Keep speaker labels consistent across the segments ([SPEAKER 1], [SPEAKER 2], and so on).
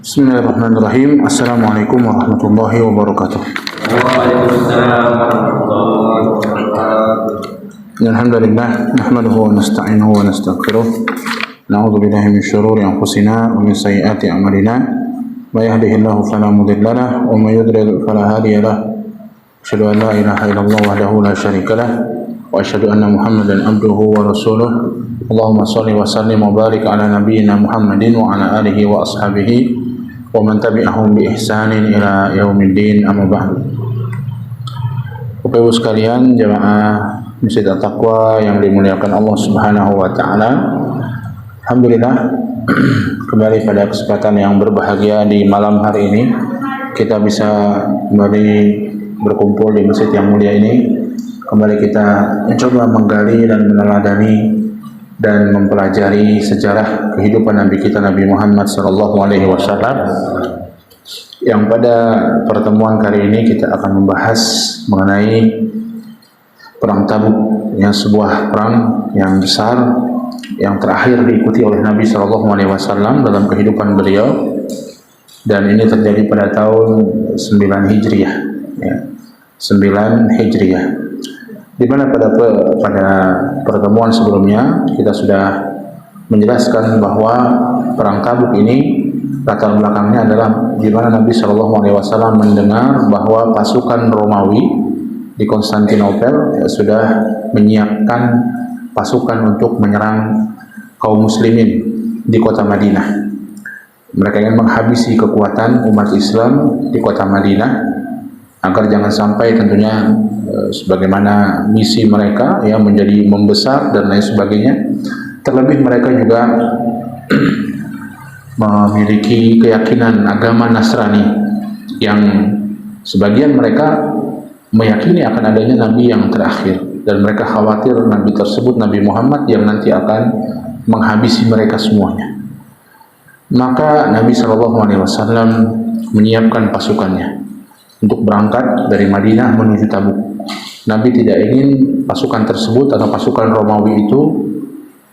[SPEAKER 1] Bismillahirrahmanirrahim. Assalamualaikum warahmatullahi wabarakatuh.
[SPEAKER 2] Waalaikumsalam warahmatullahi wabarakatuh.
[SPEAKER 1] Alhamdulillah, nahmaduhu wa nasta'inuhu wa nastaghfiruh. Na'udzu billahi min syururi anfusina wa min sayyiati a'malina. May yahdihillahu fala mudilla lahu wa may yudlil fala hadiya lahu. Asyhadu an la ilaha illallah wahdahu la syarika lahu wa asyhadu anna Muhammadan abduhu wa rasuluh. Allahumma shalli wa sallim wa barik ala nabiyyina Muhammadin wa ala alihi wa ashabihi wa man tabi'ahum bi ihsanin ila yaumiddin, amma ba'du. Bapak Ibu sekalian, jamaah Masjid At-Taqwa yang dimuliakan Allah Subhanahu wa taala. Alhamdulillah, kembali pada kesempatan yang berbahagia di malam hari ini kita bisa kembali berkumpul di masjid yang mulia ini. Kembali kita mencoba menggali dan meneladani dan mempelajari sejarah kehidupan Nabi kita Nabi Muhammad SAW, yang pada pertemuan kali ini kita akan membahas mengenai perang Tabuk, yang sebuah perang yang besar yang terakhir diikuti oleh Nabi SAW dalam kehidupan beliau, dan ini terjadi pada tahun 9 Hijriah, ya, 9 Hijriah. Di mana pada pertemuan sebelumnya kita sudah menjelaskan bahwa perang Tabuk ini latar belakangnya adalah di mana Nabi SAW mendengar bahwa pasukan Romawi di Konstantinopel sudah menyiapkan pasukan untuk menyerang kaum muslimin di kota Madinah. Mereka ingin menghabisi kekuatan umat Islam di kota Madinah agar jangan sampai tentunya sebagaimana misi mereka yang menjadi membesar dan lain sebagainya. Terlebih mereka juga memiliki keyakinan agama Nasrani yang sebagian mereka meyakini akan adanya Nabi yang terakhir, dan mereka khawatir Nabi tersebut Nabi Muhammad yang nanti akan menghabisi mereka semuanya. Maka Nabi SAW menyiapkan pasukannya untuk berangkat dari Madinah menuju Tabuk. Nabi tidak ingin pasukan tersebut atau pasukan Romawi itu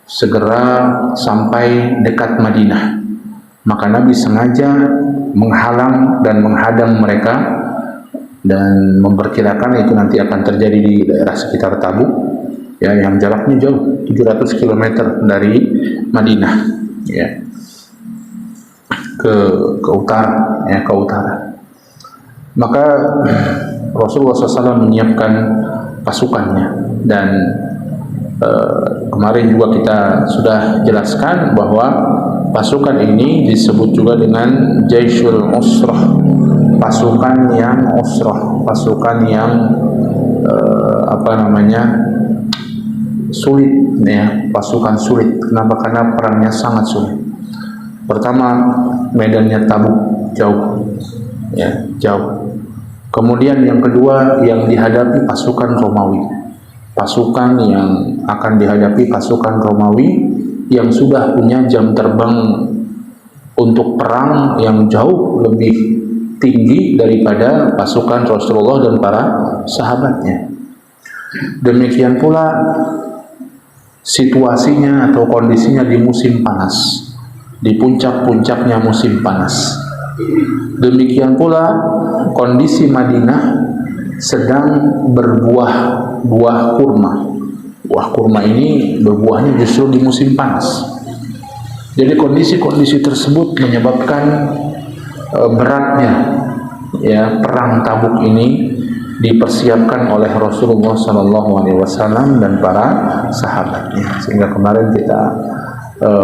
[SPEAKER 1] segera sampai dekat Madinah. Maka Nabi sengaja menghalang dan menghadang mereka dan memperkirakan itu nanti akan terjadi di daerah sekitar Tabuk, ya, yang jaraknya jauh, 700 km dari Madinah, ya, ke utara, ya, ke utara. Maka Rasulullah SAW menyiapkan pasukannya, dan kemarin juga kita sudah jelaskan bahwa pasukan ini disebut juga dengan Jaisyul Usrah, pasukan yang usrah, pasukan yang sulit, ya, pasukan sulit. Kenapa? Karena perangnya sangat sulit. Pertama, medannya Tabuk, jauh, ya, jauh. Kemudian yang kedua, yang dihadapi pasukan Romawi, pasukan yang akan dihadapi pasukan Romawi yang sudah punya jam terbang untuk perang yang jauh lebih tinggi daripada pasukan Rasulullah dan para sahabatnya. Demikian pula situasinya atau kondisinya di musim panas, di puncak-puncaknya musim panas. Demikian pula kondisi Madinah sedang berbuah buah kurma. Buah kurma ini berbuahnya justru di musim panas. Jadi kondisi-kondisi tersebut menyebabkan beratnya, ya, perang Tabuk ini dipersiapkan oleh Rasulullah SAW dan para sahabatnya. Sehingga kemarin kita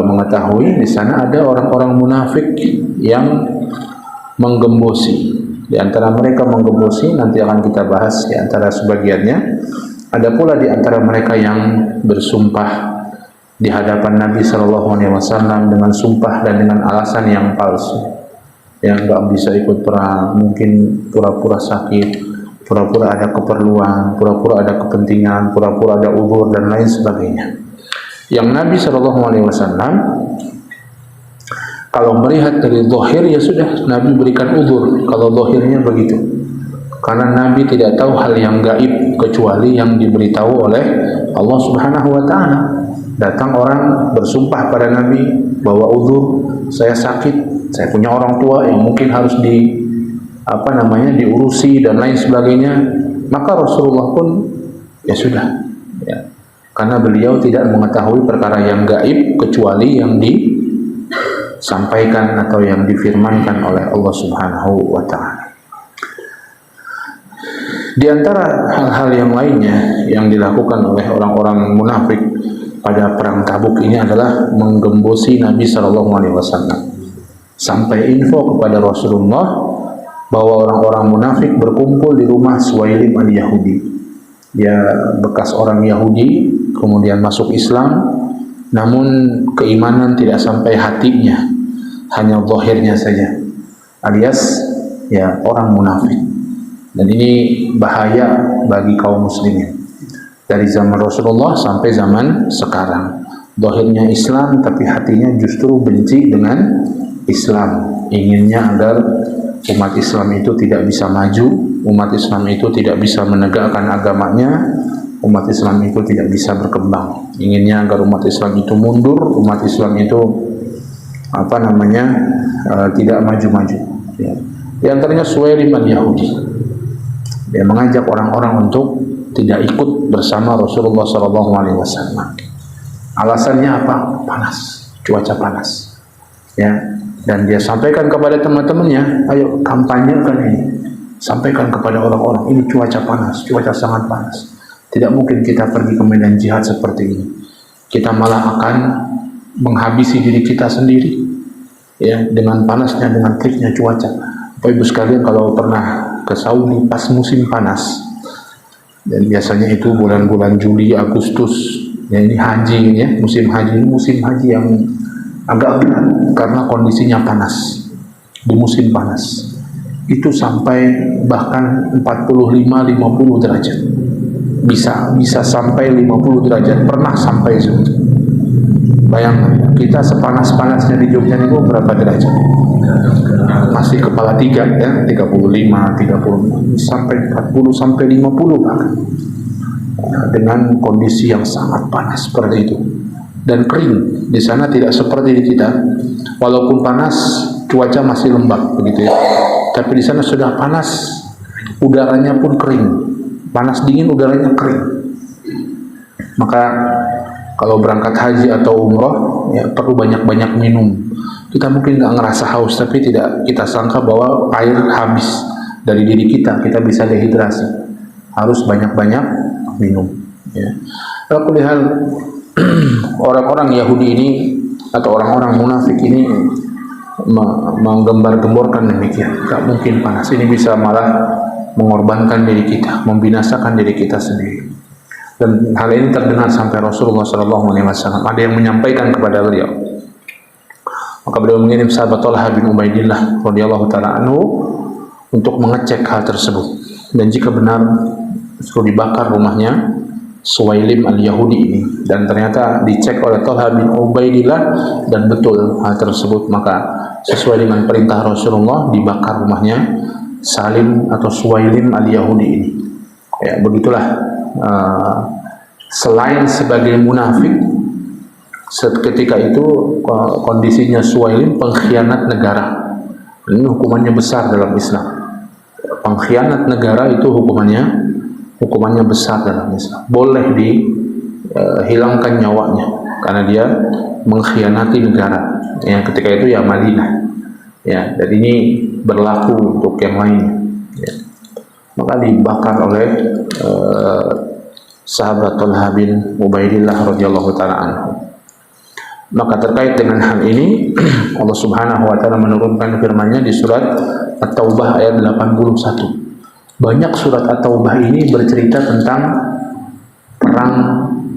[SPEAKER 1] mengetahui di sana ada orang-orang munafik yang menggembosi. Di antara mereka menggembosi, nanti akan kita bahas di antara sebagiannya. Ada pula di antara mereka yang bersumpah di hadapan Nabi SAW dengan sumpah dan dengan alasan yang palsu, yang nggak bisa ikut perang, mungkin pura-pura sakit, pura-pura ada keperluan, pura-pura ada kepentingan, pura-pura ada uzur dan lain sebagainya. Yang Nabi SAW kalau melihat dari zahir, ya sudah, Nabi berikan uzur kalau zahirnya begitu, karena Nabi tidak tahu hal yang gaib kecuali yang diberitahu oleh Allah Subhanahu wa taala. Datang orang bersumpah pada Nabi bahwa uzur, saya sakit, saya punya orang tua yang mungkin harus diurusi dan lain sebagainya, maka Rasulullah pun ya sudah, ya, karena beliau tidak mengetahui perkara yang gaib kecuali yang disampaikan atau yang difirmankan oleh Allah Subhanahu wa Ta'ala. Di antara hal-hal yang lainnya yang dilakukan oleh orang-orang munafik pada perang Tabuk ini adalah menggembosi Nabi Shallallahu Alaihi Wasallam. Sampai info kepada Rasulullah bahwa orang-orang munafik berkumpul di rumah Suwailim al-Yahudi. Dia bekas orang Yahudi, kemudian masuk Islam, namun keimanan tidak sampai hatinya, hanya zahirnya saja, alias ya orang munafik. Dan ini bahaya bagi kaum muslimin dari zaman Rasulullah sampai zaman sekarang. Zahirnya Islam tapi hatinya justru benci dengan Islam, inginnya agar umat Islam itu tidak bisa maju, umat Islam itu tidak bisa menegakkan agamanya, umat Islam itu tidak bisa berkembang, inginnya agar umat Islam itu mundur, umat Islam itu tidak maju-maju, ya. Di antaranya Suwailim al-Yahudi, dia mengajak orang-orang untuk tidak ikut bersama Rasulullah SAW. Alasannya apa? Panas, cuaca panas, ya. Dan dia sampaikan kepada teman-temannya, ayo kampanyekan ini, sampaikan kepada orang-orang, ini cuaca panas, cuaca sangat panas, tidak mungkin kita pergi ke medan jihad seperti ini, kita malah akan menghabisi diri kita sendiri, ya, dengan panasnya, dengan teriknya cuaca. Bapak Ibu sekalian, kalau pernah ke Saudi pas musim panas, dan biasanya itu bulan-bulan Juli, Agustus, ya, ini haji, ya, musim haji yang agak berat karena kondisinya panas. Di musim panas itu sampai bahkan 45-50 derajat, bisa sampai 50 derajat, pernah sampai segitu. Bayangkan, kita sepanas-panasnya di Jogja itu berapa derajat? Masih kepala 3, ya, 35, 30, sampai 40, sampai 50 bahkan. Dengan kondisi yang sangat panas seperti itu. Dan kering. Di sana tidak seperti di kita. Walaupun panas, cuaca masih lembab begitu, ya. Tapi di sana sudah panas, udaranya pun kering. Panas dingin, udaranya kering. Maka kalau berangkat haji atau umroh, ya, perlu banyak-banyak minum. Kita mungkin nggak ngerasa haus, tapi tidak kita sangka bahwa air habis dari diri kita bisa dehidrasi. Harus banyak-banyak minum, ya. Lalu lihat orang-orang Yahudi ini atau orang-orang munafik ini menggembar-gemborkan demikian. Gak mungkin panas ini bisa malah mengorbankan diri kita, membinasakan diri kita sendiri. Dan hal ini terdengar sampai Rasulullah SAW. Ada yang menyampaikan kepada beliau. Maka beliau mengirim sahabat Talha bin Ubaidillah radhiyallahu taala anhu untuk mengecek hal tersebut. Dan jika benar suruh dibakar rumahnya Suwailim al-Yahudi ini, dan ternyata dicek oleh Talha bin Ubaidillah dan betul hal tersebut, maka sesuai dengan perintah Rasulullah dibakar rumahnya Salim atau Suwailim al-Yahudi ini. Ya, begitulah. Selain sebagai munafik, ketika itu kondisinya Suwailim pengkhianat negara. Ini hukumannya besar dalam Islam. Pengkhianat negara itu hukumannya besar dalam Islam. Boleh dihilangkan nyawanya karena dia mengkhianati negara. Yang ketika itu ya Madinah. Ya, dan ini berlaku untuk yang lainnya. Ya. Maka dibakar oleh sahabat Talha bin Ubaidillah radhiyallahu taala anhu. Maka terkait dengan hal ini Allah Subhanahu wa taala menurunkan firman-Nya di surat At-Taubah ayat 81. Banyak surat At-Taubah ini bercerita tentang perang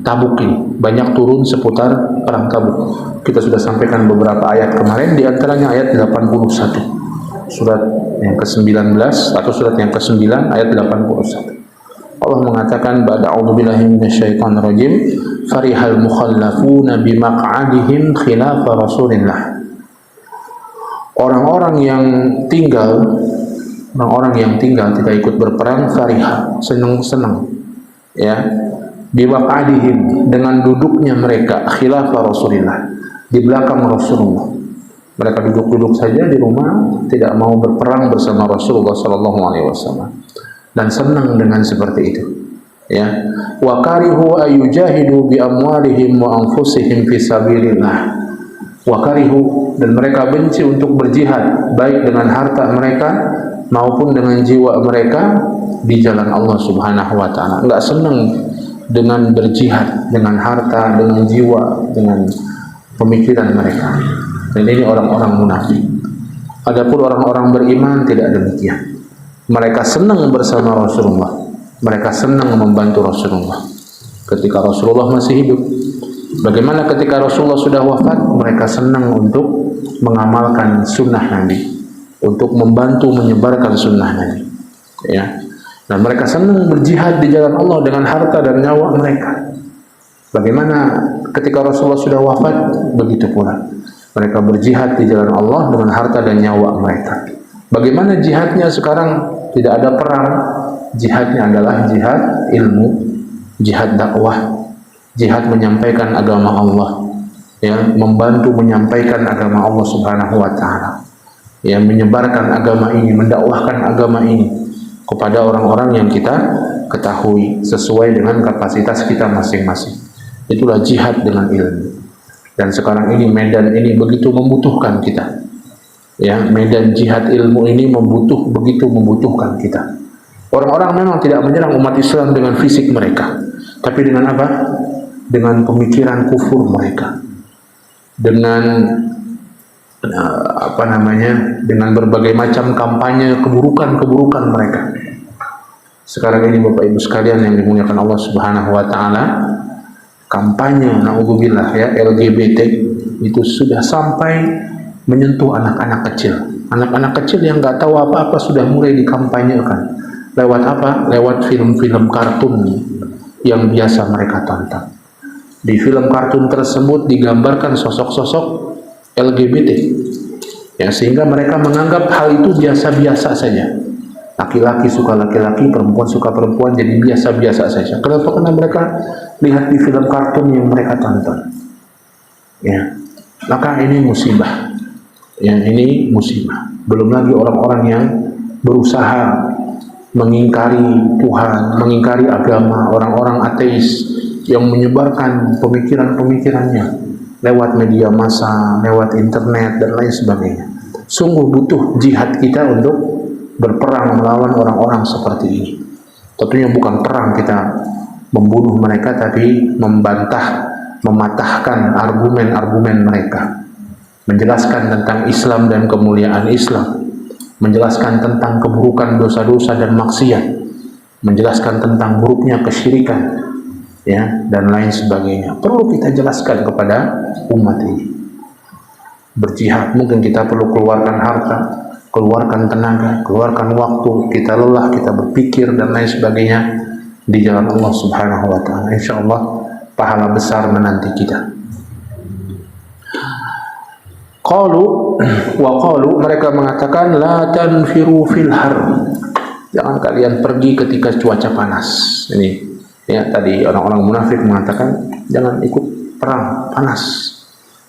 [SPEAKER 1] Tabuk ini. Banyak turun seputar perang Tabuk. Kita sudah sampaikan beberapa ayat kemarin, di antaranya ayat 81. Surat yang ke-19 atau surat yang ke-9 ayat 81. Allah mengatakan ba'da'udzu billahi minasyaitonir rajim, farihal mukhallafuna bimaq'adihim khilafa Rasulillah. Orang-orang yang tinggal tidak ikut berperang, farihah, senang-senang, ya, bimaq'adihim, dengan duduknya mereka khilafa Rasulillah, di belakang Rasulullah. Mereka duduk-duduk saja di rumah, tidak mau berperang bersama Rasulullah sallallahu alaihi wasallam, dan senang dengan seperti itu. Ya, wa karihu ayujahidu bi amwalihim wa anfusihim fi sabilillah. Wa karihu, dan mereka benci untuk berjihad baik dengan harta mereka maupun dengan jiwa mereka di jalan Allah Subhanahu wa taala. Enggak senang dengan berjihad dengan harta, dengan jiwa, dengan pemikiran mereka. Dan ini orang-orang munafik. Adapun orang-orang beriman tidak demikian. Mereka senang bersama Rasulullah. Mereka senang membantu Rasulullah ketika Rasulullah masih hidup. Bagaimana ketika Rasulullah sudah wafat? Mereka senang untuk mengamalkan sunnah Nabi, untuk membantu menyebarkan sunnah Nabi. Ya. Dan mereka senang berjihad di jalan Allah dengan harta dan nyawa mereka. Bagaimana ketika Rasulullah sudah wafat? Begitu pula mereka berjihad di jalan Allah dengan harta dan nyawa mereka. Bagaimana jihadnya sekarang? Tidak ada perang. Jihadnya adalah jihad ilmu, jihad dakwah, jihad menyampaikan agama Allah, ya, membantu menyampaikan agama Allah Subhanahu wa taala, ya, menyebarkan agama ini, mendakwahkan agama ini kepada orang-orang yang kita ketahui sesuai dengan kapasitas kita masing-masing. Itulah jihad dengan ilmu. Dan sekarang ini medan ini begitu membutuhkan kita. Ya, medan jihad ilmu ini begitu membutuhkan kita. Orang-orang memang tidak menyerang umat Islam dengan fisik mereka, tapi dengan apa? Dengan pemikiran kufur mereka, dengan dengan berbagai macam kampanye keburukan-keburukan mereka. Sekarang ini Bapak Ibu sekalian yang dimuliakan Allah Subhanahu wa taala, kampanye naudzubillah ya LGBT itu sudah sampai menyentuh anak-anak kecil. Anak-anak kecil yang nggak tahu apa-apa sudah mulai dikampanyekan. Lewat apa? Lewat film-film kartun yang biasa mereka tonton. Di film kartun tersebut digambarkan sosok-sosok LGBT, ya, sehingga mereka menganggap hal itu biasa-biasa saja. Laki-laki suka laki-laki, perempuan suka perempuan, jadi biasa-biasa saja. Kenapa? Karena mereka lihat di film kartun yang mereka tonton. Ya, maka ini musibah. Ya, ini musibah. Belum lagi orang-orang yang berusaha mengingkari Tuhan, mengingkari agama, orang-orang ateis yang menyebarkan pemikiran-pemikirannya lewat media massa, lewat internet dan lain sebagainya. Sungguh butuh jihad kita untuk berperang melawan orang-orang seperti ini. Tentunya bukan perang kita membunuh mereka, tapi membantah, mematahkan argumen-argumen mereka, menjelaskan tentang Islam dan kemuliaan Islam, menjelaskan tentang keburukan dosa-dosa dan maksiat, menjelaskan tentang buruknya kesyirikan, ya, dan lain sebagainya. Perlu kita jelaskan kepada umat ini. Berjihad, mungkin kita perlu keluarkan harta, keluarkan tenaga, keluarkan waktu, kita lelah, kita berpikir dan lain sebagainya di jalan Allah Subhanahu wa taala. Insyaallah pahala besar menanti kita. Mereka mengatakan la tanfiru fil har. Jangan kalian pergi ketika cuaca panas. Ini ya, tadi orang-orang munafik mengatakan jangan ikut perang panas.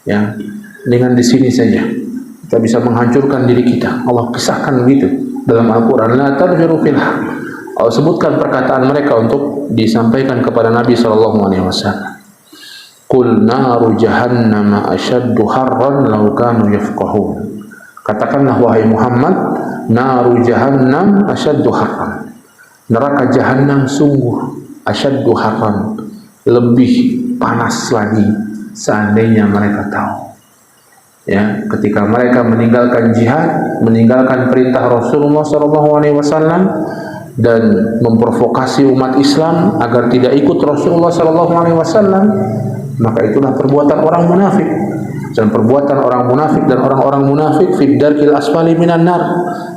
[SPEAKER 1] Ya, dengan di sini saja kita bisa menghancurkan diri kita. Allah kisahkan begitu dalam Al-Qur'an, la tanfiru fil har. Allah sebutkan perkataan mereka untuk disampaikan kepada Nabi sallallahu alaihi wasallam. Qul naru jahannam ashaddu harran law kanu yafqahun. Katakanlah wahai Muhammad, naru jahannam ashaddu harran. Neraka jahannam sungguh ashaddu harran, lebih panas lagi seandainya mereka tahu. Ya, ketika mereka meninggalkan jihad, meninggalkan perintah Rasulullah SAW dan memprovokasi umat Islam agar tidak ikut Rasulullah SAW, maka itulah perbuatan orang munafik. Dan perbuatan orang munafik dan orang-orang munafik fid darkil asfali minan nar,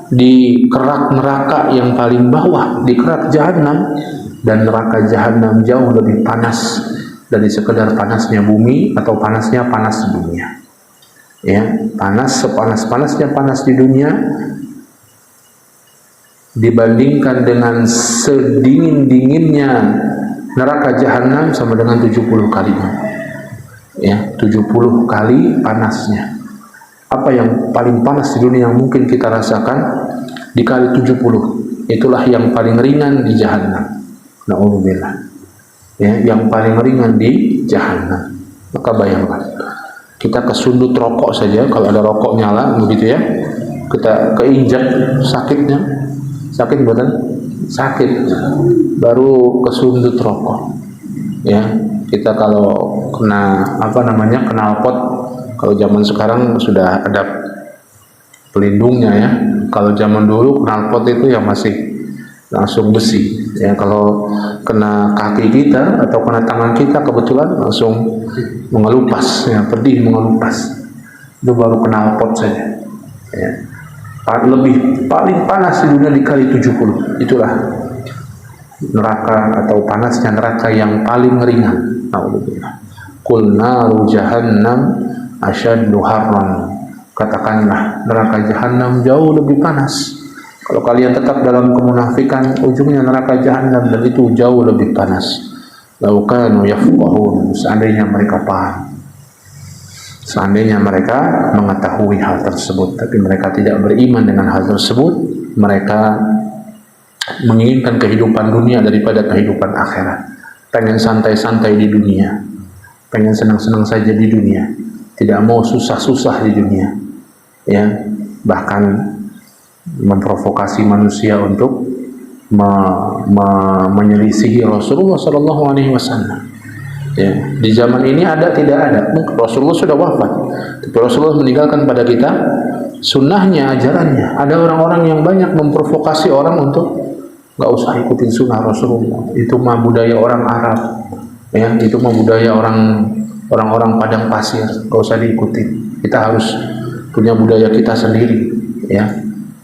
[SPEAKER 1] di kerak neraka yang paling bawah, di kerak jahanam. Dan neraka jahanam jauh lebih panas dari sekedar panasnya bumi atau panasnya panas dunia. Ya, panas sepanas-panasnya panas di dunia dibandingkan dengan sedingin-dinginnya neraka jahanam sama dengan 70 kalinya. Ya, 70 kali panasnya. apa yang paling panas di dunia yang mungkin kita rasakan dikali 70, itulah yang paling ringan di jahanam. Na'udzubillah. Ya, yang paling ringan di jahanam. Maka bayangkan, kita kesundut rokok saja, kalau ada rokok nyala begitu ya, kita keinjak, sakitnya, sakit bukan? Sakit, baru kesundut rokok. Ya, kita kalau kena knalpot, kalau zaman sekarang sudah ada pelindungnya ya. Kalau zaman dulu knalpot itu yang masih langsung besi. Ya, kalau kena kaki kita atau kena tangan kita kebetulan langsung mengelupas, ya, pedih mengelupas. Itu baru knalpot saja. Ya. Paling panas di dunia dikali 70. Itulah neraka atau panasnya neraka yang paling ringan. Alhamdulillah. Qul naru jahannam asyaddu harran. Katakanlah neraka jahanam jauh lebih panas. Kalau kalian tetap dalam kemunafikan, ujungnya neraka jahanam, dan itu jauh lebih panas. Lau kanu yafqahun, seandainya mereka paham, seandainya mereka mengetahui hal tersebut, tapi mereka tidak beriman dengan hal tersebut. Mereka menginginkan kehidupan dunia daripada kehidupan akhirat. Pengen santai-santai di dunia, pengen senang-senang saja di dunia, tidak mau susah-susah di dunia, ya, bahkan memprovokasi manusia untuk menyelisihi Rasulullah SAW. Ya, di zaman ini ada tidak ada, Rasulullah sudah wafat, tapi Rasulullah meninggalkan pada kita sunnahnya, ajarannya. Ada orang-orang yang banyak memprovokasi orang untuk nggak usah ikutin sunnah Rasulullah. Itu mah budaya orang Arab, ya, itu mah budaya orang-orang padang pasir, nggak usah diikutin. Kita harus punya budaya kita sendiri, ya.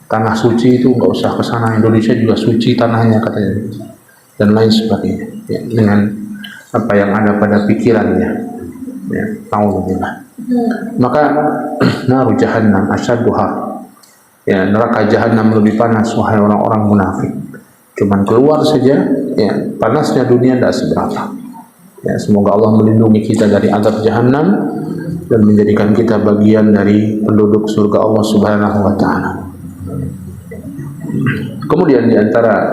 [SPEAKER 1] Tanah suci itu nggak usah ke sana, Indonesia juga suci tanahnya katanya, dan lain sebagainya, ya, dengan apa yang ada pada pikirannya, ya. Alhamdulillah. Maka naru jahannam asyaddu har, ya, neraka jahanam lebih panas wahai orang-orang munafik. Cuman keluar saja, ya, panasnya dunia tidak seberapa. Ya, semoga Allah melindungi kita dari azab jahanam dan menjadikan kita bagian dari penduduk surga Allah Subhanahu wa taala. Kemudian di antara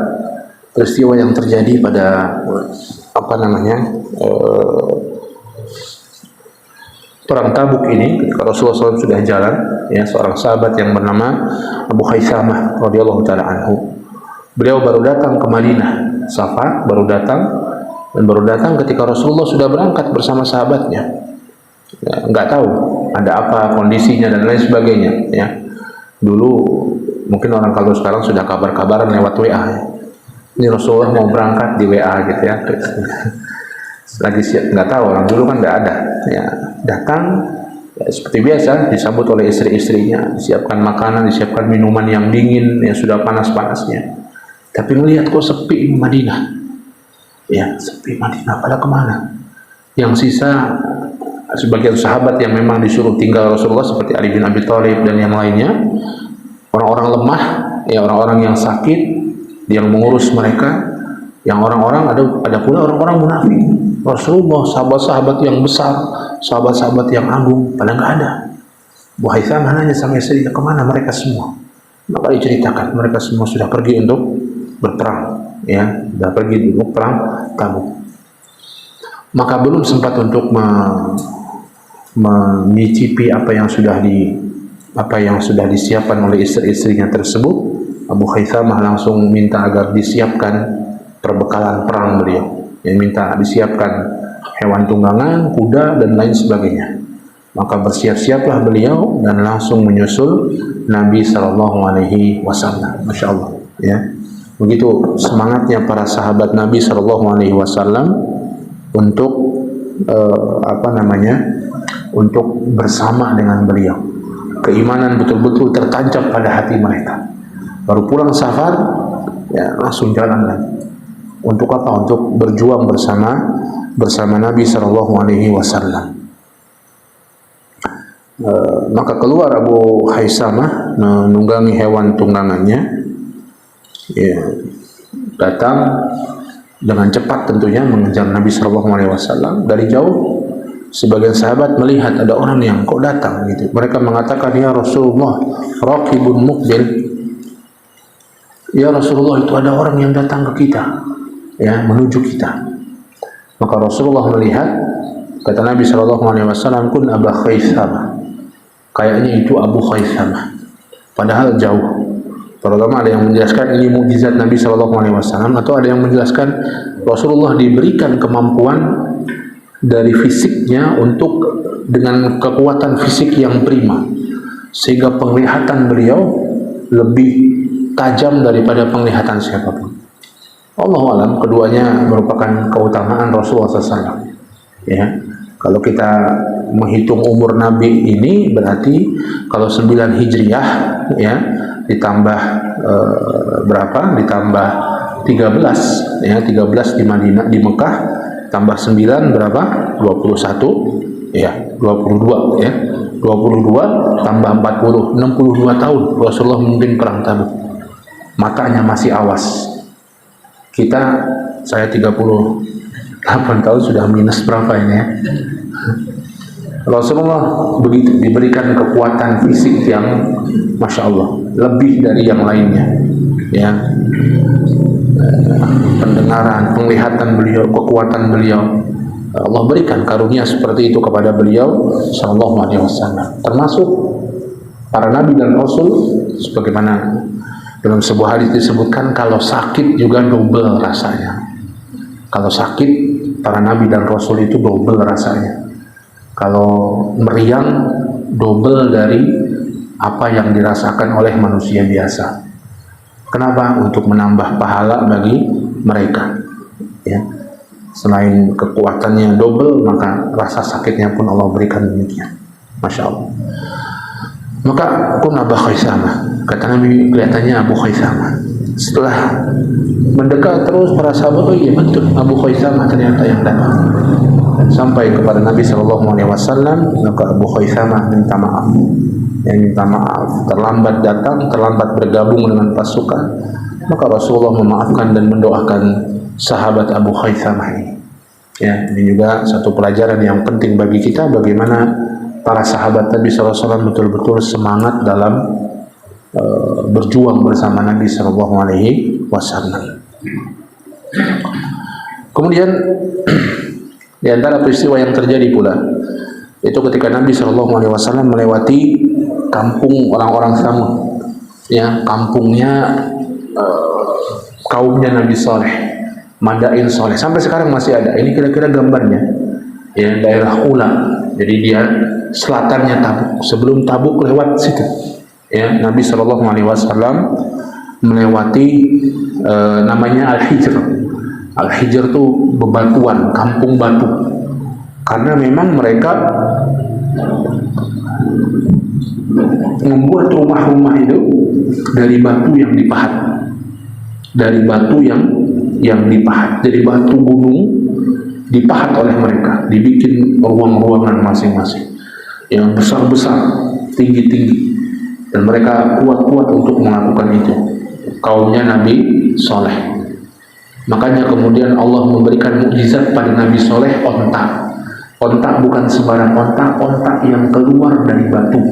[SPEAKER 1] peristiwa yang terjadi pada perang Tabuk ini, ketika Rasulullah SAW sudah jalan, ya, seorang sahabat yang bernama Abu Khaisamah radhiyallahu taala anhu, beliau baru datang ke Madinah, Safar baru datang ketika Rasulullah sudah berangkat bersama sahabatnya. Ya, nggak tahu ada apa kondisinya dan lain sebagainya, ya. Dulu mungkin orang kalau sekarang sudah kabar-kabaran lewat WA. Ini Rasulullah mau berangkat di WA gitu ya. Lagi siap, nggak tahu, orang dulu kan nggak ada. Ya, datang, ya, seperti biasa disambut oleh istri-istrinya, disiapkan makanan, disiapkan minuman yang dingin, yang sudah panas-panasnya. Tapi melihat kok sepi Madinah. Ya, sepi Madinah, pada kemana? Yang sisa sebagian sahabat yang memang disuruh tinggal Rasulullah seperti Ali bin Abi Thalib dan yang lainnya, orang-orang lemah, ya, orang-orang yang sakit, yang mengurus mereka, yang orang-orang ada pula orang-orang munafik. Rasulullah, sahabat-sahabat yang besar, sahabat-sahabat yang agung, pada nggak ada. Bu Haitham nanya sama istrinya, kemana mereka semua? Maka diceritakan mereka semua sudah pergi untuk berperang, ya, sudah pergi untuk perang Tabuk. Maka belum sempat untuk menyicipi apa yang sudah disiapkan oleh istri-istrinya tersebut. Abu Khaisamah langsung minta agar disiapkan perbekalan perang beliau, yang minta disiapkan hewan tunggangan, kuda dan lain sebagainya. Maka bersiap-siaplah beliau dan langsung menyusul Nabi SAW. Masya Allah, ya. Begitu semangatnya para sahabat Nabi SAW untuk untuk bersama dengan beliau. Keimanan betul-betul tertancap pada hati mereka. Baru pulang safar, ya, langsung jalan lagi. Untuk apa? Untuk berjuang bersama Nabi SAW. Maka keluar Abu Khaisamah menunggangi hewan tunggangannya, ya, datang dengan cepat tentunya mengejar Nabi SAW. Dari jauh sebagian sahabat melihat ada orang yang kok datang gitu. Mereka mengatakan, ya Rasulullah, raqibun muqbil. Ya Rasulullah, itu ada orang yang datang ke kita, ya, menuju kita. Maka Rasulullah melihat, kata Nabi SAW, kun Aba Khaisamah, kayaknya itu Abu Khaisamah, padahal jauh. Terutama ada yang menjelaskan ini mukjizat Nabi SAW, atau ada yang menjelaskan Rasulullah diberikan kemampuan dari fisiknya untuk dengan kekuatan fisik yang prima, sehingga penglihatan beliau lebih tajam daripada penglihatan siapapun. Allahu a'lam, keduanya merupakan keutamaan Rasulullah SAW. Ya, kalau kita menghitung umur Nabi ini berarti kalau 9 Hijriah, ya, ditambah berapa? Ditambah 13, ya, 13 di Madinah, di Mekah, tambah 9 berapa? 21, ya, 22, ya. 22 tambah 40, 62 tahun Rasulullah memimpin perang Tabuk. Matanya masih awas. Saya 38 tahun sudah minus berapa ini, ya. Rasulullah begitu diberikan kekuatan fisik yang Masya Allah lebih dari yang lainnya, ya. Pendengaran, penglihatan beliau, kekuatan beliau, Allah berikan karunia seperti itu kepada beliau Sallallahu Alaihi Wasallam. Termasuk para nabi dan rasul, sebagaimana dalam sebuah hadis disebutkan, kalau sakit juga double rasanya. Kalau sakit, para nabi dan rasul itu double rasanya. Kalau meriang, double dari apa yang dirasakan oleh manusia biasa. Kenapa? Untuk menambah pahala bagi mereka, ya. Selain kekuatannya double, maka rasa sakitnya pun Allah berikan demikian. Masya Allah. Maka kun Abu Khaisamah, kata Nabi, kelihatannya Abu Khaisamah. Setelah mendekat terus para sahabat, oh iya betul, Abu Khaisamah ternyata yang datang. Dan sampai kepada Nabi SAW, maka Abu Khaisamah minta maaf. Yang minta maaf, terlambat datang, terlambat bergabung dengan pasukan. Maka Rasulullah memaafkan dan mendoakan sahabat Abu Khaisamah ini. Ya, ini juga satu pelajaran yang penting bagi kita, bagaimana para sahabat Nabi SAW betul-betul semangat dalam berjuang bersama Nabi SAW. Kemudian di antara peristiwa yang terjadi pula itu ketika Nabi SAW melewati kampung orang-orang Samud, ya, kampungnya kaumnya Nabi Saleh, Madain Saleh, sampai sekarang masih ada. Ini kira-kira gambarnya, ya, daerah Ula. Jadi dia selatannya Tabuk. Sebelum Tabuk lewat situ, ya, Nabi SAW melewati namanya Al-Hijr. Al-Hijr itu bebatuan, kampung batu. Karena memang mereka membuat rumah-rumah itu dari batu yang dipahat, dari batu yang dipahat, dari batu gunung dipahat oleh mereka, dibikin ruang-ruangan masing-masing yang besar-besar, tinggi-tinggi, dan mereka kuat-kuat untuk melakukan itu. Kaumnya Nabi Saleh. Makanya kemudian Allah memberikan mukjizat pada Nabi Saleh, ontak. Ontak bukan sembarang ontak, ontak yang keluar dari batu.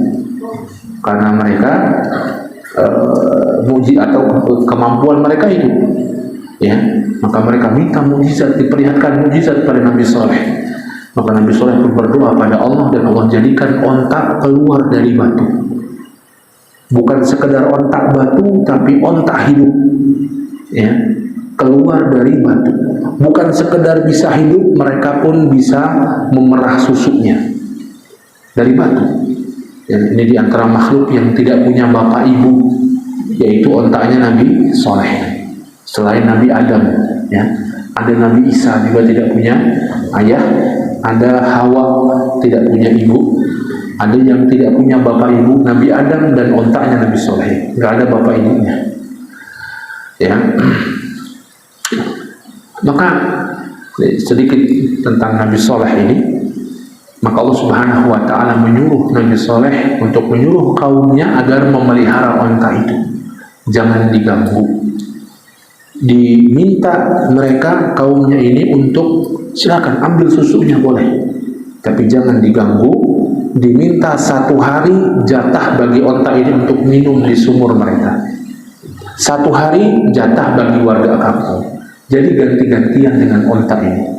[SPEAKER 1] Karena mereka mukjizat atau kemampuan mereka itu, ya, maka mereka minta mukjizat, diperlihatkan mukjizat pada Nabi Saleh. Maka Nabi Saleh pun berdoa pada Allah dan Allah jadikan ontak keluar dari batu. Bukan sekedar ontak batu, tapi ontak hidup, ya, keluar dari batu. Bukan sekedar bisa hidup, mereka pun bisa memerah susunya dari batu. Dan ini diantara makhluk yang tidak punya bapak ibu, yaitu ontaknya Nabi Saleh. Selain Nabi Adam, ya, ada Nabi Isa juga tidak punya ayah, ada Hawa tidak punya ibu, ada yang tidak punya bapak ibu, Nabi Adam dan ontaknya Nabi Saleh, nggak ada bapak ibunya, ya. Maka sedikit tentang Nabi Saleh ini. Maka Allah Subhanahu wa Ta'ala menyuruh Nabi Saleh untuk menyuruh kaumnya agar memelihara onta itu, jangan diganggu. Diminta mereka, kaumnya ini, untuk silakan ambil susunya boleh, tapi jangan diganggu. Diminta 1 hari jatah bagi onta ini untuk minum di sumur mereka. 1 hari jatah bagi warga kampung. Jadi ganti-gantian dengan onta ini.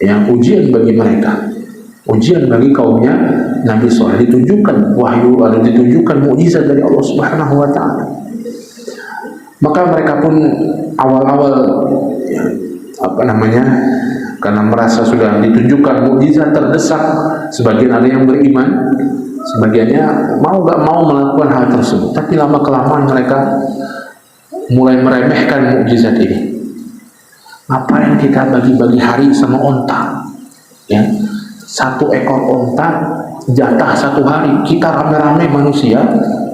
[SPEAKER 1] Yang ujian bagi mereka, ujian bagi kaumnya Nabi SAW. Ditunjukkan wahyu, lalu ditunjukkan mukjizat dari Allah Subhanahu wa Ta'ala. Maka mereka pun awal-awal ya, karena merasa sudah ditunjukkan mukjizat, terdesak. Sebagian ada yang beriman, sebagiannya gak mau melakukan hal tersebut. Tapi lama kelamaan mereka mulai meremehkan mukjizat ini. Apa yang kita bagi-bagi hari sama onta, ya, 1 ekor onta jatah 1 hari. Kita rame-rame manusia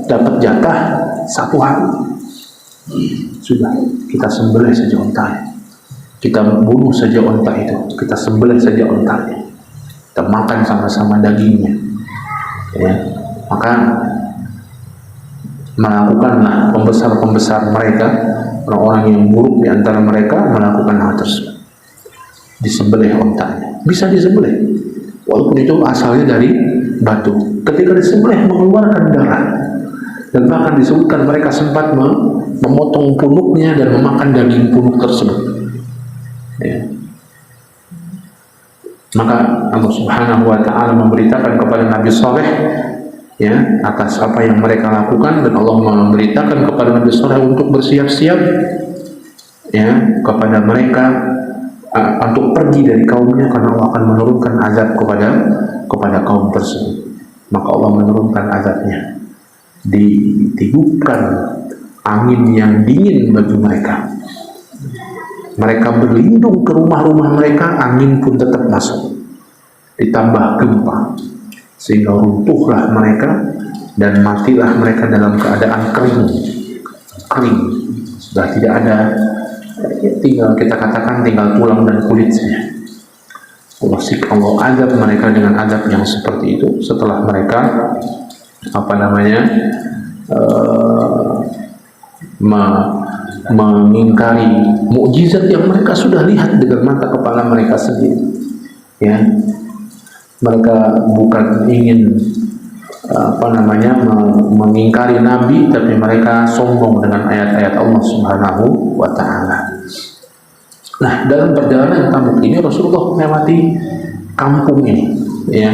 [SPEAKER 1] dapat jatah 1 hari. Sudah, kita sembelih saja ontanya, kita bunuh saja onta itu, kita sembelih saja ontanya, kita makan sama-sama dagingnya, ya. Maka melakukanlah pembesar-pembesar mereka, orang-orang yang buruk di antara mereka melakukan hal tersebut. Disembelih ontanya, bisa disembelih walaupun itu asalnya dari batu. Ketika disembelih mengeluarkan darah, dan bahkan disebutkan mereka sempat memotong punuknya dan memakan daging punuk tersebut, ya. Maka Allah Subhanahu wa Ta'ala memberitakan kepada Nabi Saleh, ya, atas apa yang mereka lakukan, dan Allah memberitakan kepada Nabi Saleh untuk bersiap-siap, ya, kepada mereka untuk pergi dari kaumnya, karena Allah akan menurunkan azab kepada kaum tersebut. Maka Allah menurunkan azabnya, ditiupkan angin yang dingin bagi mereka. Mereka berlindung ke rumah-rumah mereka, angin pun tetap masuk. Ditambah gempa, sehingga runtuhlah mereka dan matilah mereka dalam keadaan kering. Sudah tidak ada, tinggal kita katakan tinggal tulang dan kulit saja. Allah azab mereka dengan azab yang seperti itu setelah mereka mengingkari mukjizat yang mereka sudah lihat dengan mata kepala mereka sendiri, ya. Mereka bukan ingin mengingkari Nabi, tapi mereka sombong dengan ayat-ayat Allah Subhanahu wa Ta'ala. Nah, dalam perjalanan Tabuk ini Rasulullah melewati kampung ini, ya.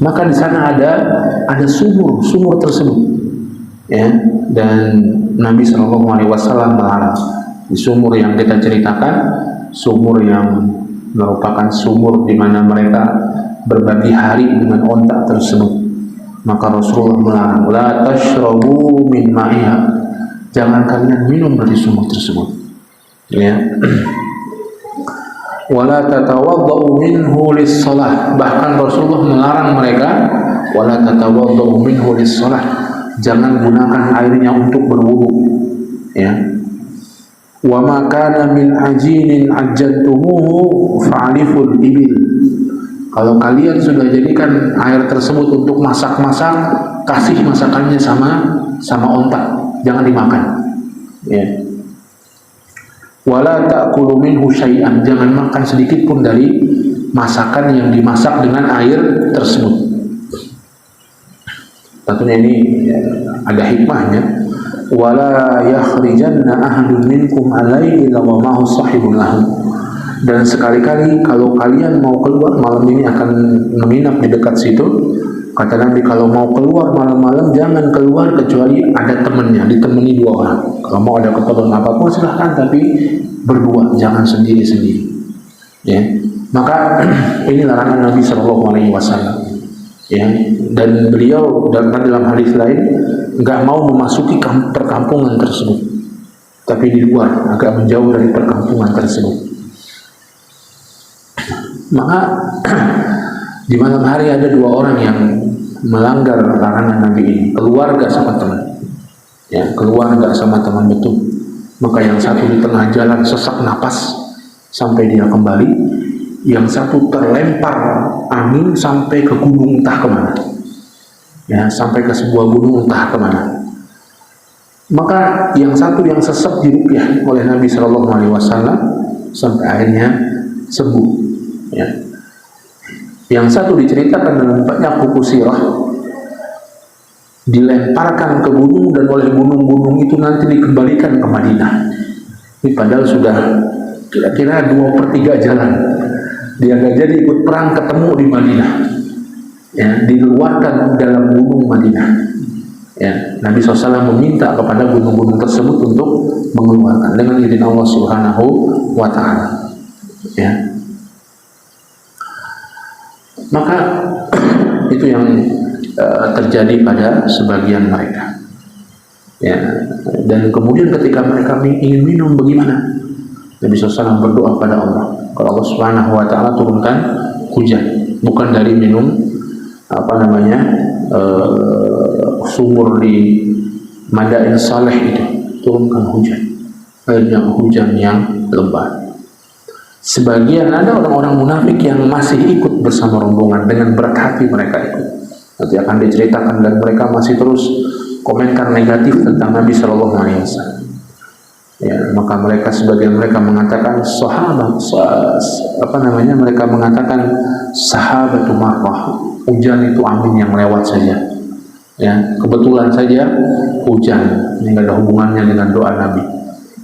[SPEAKER 1] Maka di sana ada sumur tersebut, ya, dan Nabi SAW melarang. Di sumur yang kita ceritakan, sumur yang merupakan sumur di mana mereka berbagi hari dengan onta tersebut, maka Rasulullah melarang, la tashrabu min ma'iha, jangan kalian minum dari sumur tersebut, ya. Wala tatawaddau minhu lis-shalah, bahkan Rasulullah melarang mereka, wala tatawaddau minhu lis-shalah, jangan gunakan airnya untuk berwudu, ya. Wa ma kana min ajinin ajjantumuhu fa'aliful ibil, kalau kalian sudah jadikan air tersebut untuk masak-masak, kasih masakannya sama onta, jangan dimakan, ya. Wala ta'kulu minhu syai'an, jangan makan sedikit pun dari masakan yang dimasak dengan air tersebut. Tentunya ini ada hikmahnya. Wala yakhrijanna ahadun minkum alaihi wa ma'hu sahibun lahu, dan sekali-kali kalau kalian mau keluar malam ini akan menginap di dekat situ, kata Nabi, kalau mau keluar malam-malam jangan keluar kecuali ada temannya, ditemani 2 orang. Kalau mau ada keperluan apapun silahkan, tapi berdua, jangan sendiri-sendiri, ya. Maka ini larangan Nabi SAW, ya. Dan beliau dalam hadis lain nggak mau memasuki perkampungan tersebut, tapi di luar, agak menjauh dari perkampungan tersebut. Maka di malam hari ada 2 orang yang melanggar larangan Nabi ini, keluar gak sama teman, ya, keluar gak sama teman betul. Maka yang satu di tengah jalan sesak napas sampai dia kembali, yang satu terlempar angin sampai ke gunung entah kemana, ya, sampai ke sebuah gunung entah kemana. Maka yang satu yang sesek diruqyah oleh Nabi SAW sampai akhirnya sembuh, ya. Yang satu diceritakan dalam banyak buku sirah, dilemparkan ke gunung dan oleh gunung-gunung itu nanti dikembalikan ke Madinah. Ini padahal sudah kira-kira 2/3 jalan. Dia nggak jadi ikut perang, ketemu di Madinah. Ya, dikeluarkan dalam gunung Madinah. Ya, Nabi SAW meminta kepada gunung-gunung tersebut untuk mengeluarkan dengan izin Allah Subhanahu wa Ta'ala. Ya. Maka itu yang terjadi pada sebagian mereka. Ya, dan kemudian ketika mereka ingin minum bagaimana? Nabi SAW berdoa pada Allah. Kalau Allah Subhanahu wa Ta'ala turunkan hujan, bukan dari minum sumur di Madain Saleh itu, turunkan hujan. Akhirnya hujan yang lebat. Sebagian ada orang-orang munafik yang masih ikut bersama rombongan dengan berat hati mereka ikut. Nanti akan diceritakan dan mereka masih terus komentar negatif tentang Nabi Shallallahu Alaihi Wasallam. Ya, maka mereka sebagian mereka mengatakan mereka mengatakan sahabatu marrah, hujan itu angin yang lewat saja. Ya, kebetulan saja hujan, ini tidak ada hubungannya dengan doa Nabi.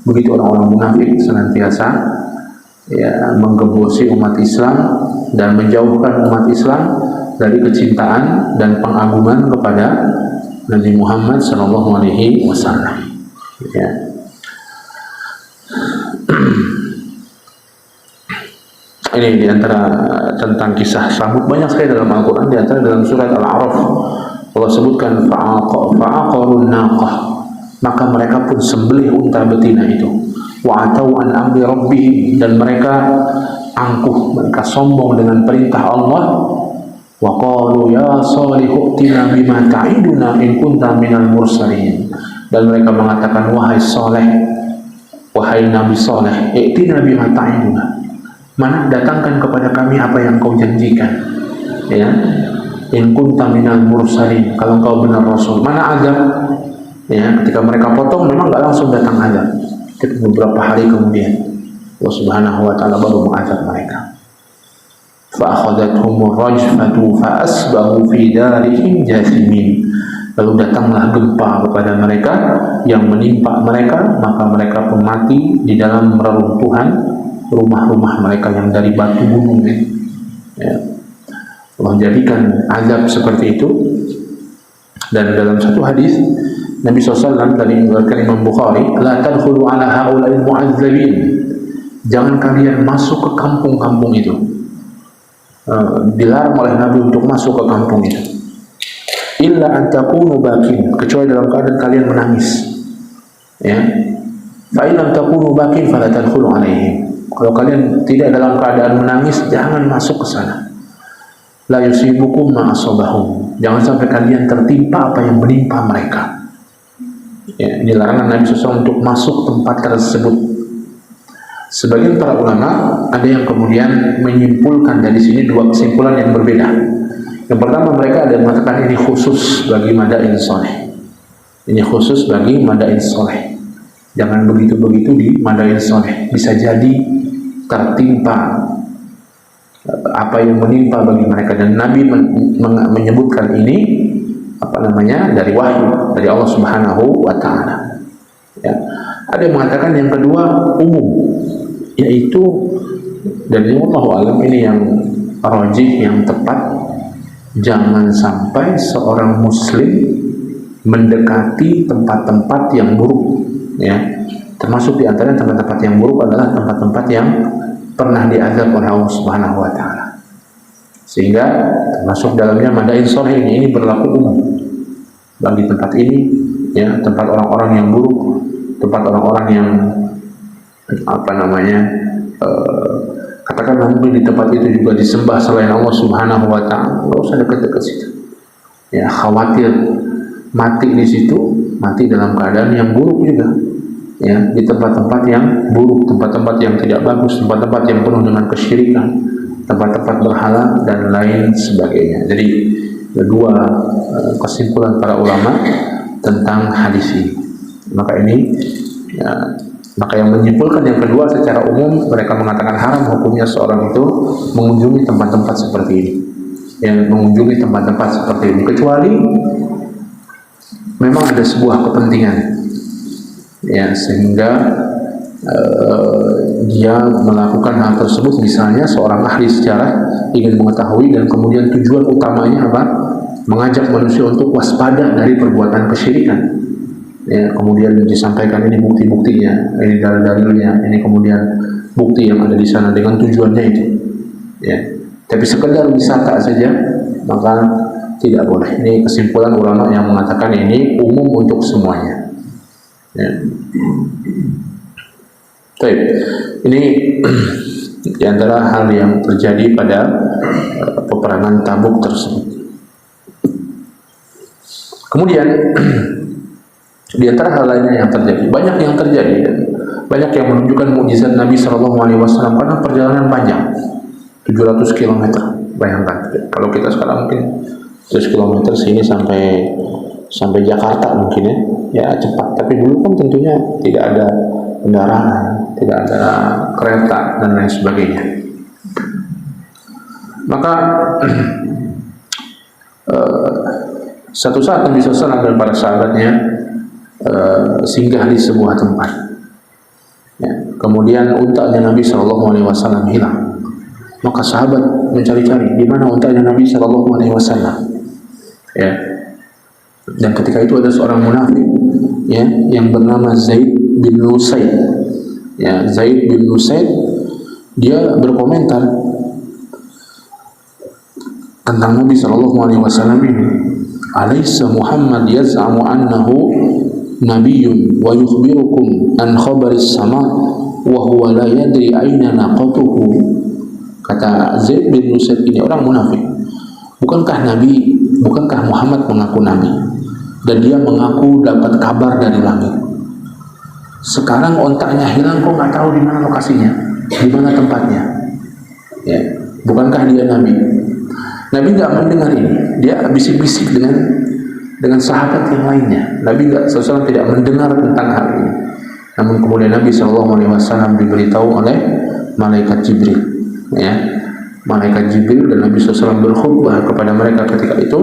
[SPEAKER 1] Begitu orang-orang munafik senantiasa ya menggembosi umat Islam dan menjauhkan umat Islam dari kecintaan dan pengagungan kepada Nabi Muhammad Sallallahu Alaihi Wasallam. Ya. Ini diantara tentang kisah Samud, banyak sekali dalam Al-Quran. Diantara dalam surat Al-A'raf Allah sebutkan fa'aqarun naqah, maka mereka pun sembelih unta betina itu. Wa'atau an amri rabbihim, dan mereka angkuh, mereka sombong dengan perintah Allah. Wa qalu ya Salihu tina bima ta'iduna in kunta minal mursalin, dan mereka mengatakan wahai Saleh, wahai Nabi Saleh, i'tina bima ta'iduna, mana datangkan kepada kami apa yang kau janjikan. Ya, in kunta minal mursalin, kalau kau benar rasul. Mana azab? Ya, ketika mereka potong memang enggak langsung datang azab. Beberapa hari kemudian Allah Subhanahu wa Ta'ala baru mengazab mereka. Fa'akhadathumur rajfatu fa'asbahu fi darihim jathimin, lalu datanglah gempa kepada mereka yang menimpa mereka, maka mereka pun mati di dalam reruntuhan rumah-rumah mereka yang dari batu gunung. Ya. Allah jadikan azab seperti itu. Dan dalam satu hadis Nabi SAW dari Imam Bukhari, la tadkhulu ala haula'il mu'azzabin, jangan kalian masuk ke kampung-kampung itu. Dilarang oleh Nabi untuk masuk ke kampung itu. Illa an takunu bakin, kecuali dalam keadaan kalian menangis. Ya. Fa in lam takunu bakin fala tadkhulu alaihim. Kalau kalian tidak dalam keadaan menangis, jangan masuk ke sana. La yusibukum ma asabahum, jangan sampai kalian tertimpa apa yang menimpa mereka. Ya, ini larangan Nabi SAW untuk masuk tempat tersebut. Sebagian para ulama ada yang kemudian menyimpulkan dari sini dua kesimpulan yang berbeda. Yang pertama, mereka ada yang mengatakan ini khusus bagi Madain Saleh. Ini khusus bagi Madain Saleh. Jangan begitu-begitu di Madain Saleh. Bisa jadi tertimpa apa yang menimpa bagi mereka, dan Nabi menyebutkan ini dari wahyu dari Allah Subhanahu wa Ta'ala. Ya. Ada yang mengatakan yang kedua umum, yaitu dari wallahu alam ini yang rajih, yang tepat, jangan sampai seorang muslim mendekati tempat-tempat yang buruk. Ya. Termasuk di antara tempat-tempat yang buruk adalah tempat-tempat yang pernah diazab oleh Allah Subhanahu wa Ta'ala. Sehingga termasuk dalamnya Madain Saleh ini berlaku umum bagi tempat ini, ya, tempat orang-orang yang buruk, tempat orang-orang yang katakanlah mungkin di tempat itu juga disembah selain Allah Subhanahu wa Ta'ala, nggak usah dekat-dekat situ. Ya, khawatir mati di situ, mati dalam keadaan yang buruk juga. Ya, di tempat-tempat yang buruk, tempat-tempat yang tidak bagus, tempat-tempat yang penuh dengan kesyirikan, tempat-tempat berhala dan lain sebagainya. Jadi kedua kesimpulan para ulama tentang hadis ini. Maka ini ya, Maka yang menyimpulkan yang kedua, secara umum mereka mengatakan haram hukumnya seorang itu mengunjungi tempat-tempat seperti ini, mengunjungi tempat-tempat seperti ini, kecuali memang ada sebuah kepentingan, sehingga dia melakukan hal tersebut. Misalnya seorang ahli sejarah ingin mengetahui dan kemudian tujuan utamanya apa? Mengajak manusia untuk waspada dari perbuatan kesyirikan. Kemudian disampaikan ini bukti-buktinya, ini dalil-dalilnya, ini kemudian bukti yang ada di sana dengan tujuannya itu. Tapi sekedar wisata saja maka tidak boleh. Ini kesimpulan ulama yang mengatakan ini umum untuk semuanya. Baik, ini di antara hal yang terjadi pada peperangan Tabuk tersebut. Kemudian di antara hal lainnya yang terjadi, banyak yang terjadi, banyak yang menunjukkan mukjizat Nabi SAW karena perjalanan panjang, 700 km. Bayangkan, kalau kita sekarang mungkin 100 km sini sampai Jakarta mungkin ya cepat. Tapi dulu kan tentunya tidak ada kendaraan, tidak ada kereta dan lain sebagainya. Maka satu saat Nabi SAW dan para sahabatnya singgah di sebuah tempat. Kemudian untanya Nabi SAW hilang. Maka sahabat mencari-cari di mana untanya Nabi SAW. Dan ketika itu ada seorang munafik, yang bernama Zaid bin Nusaid. Zaid bin Nusaid, dia berkomentar tentang Nabi SAW ini. Alaysa Muhammad yaz'amu annahu nabiyyun wa yukhbirukum an khabaris sama wa huwa la yadri aina naqatuhu. Kata Zaid bin Nusaid ini orang munafik. Bukankah Muhammad mengaku nabi dan dia mengaku dapat kabar dari langit? Sekarang ontaknya hilang, kok nggak tahu di mana lokasinya, di mana tempatnya? Bukankah dia nabi? Nabi nggak mendengar ini, dia bisik-bisik dengan sahabat yang lainnya. Nabi SAW tidak mendengar tentang hal ini. Namun kemudian Nabi SAW diberitahu oleh malaikat Jibril. Malaikat Jibril dan Nabi SAW berkhutbah kepada mereka ketika itu.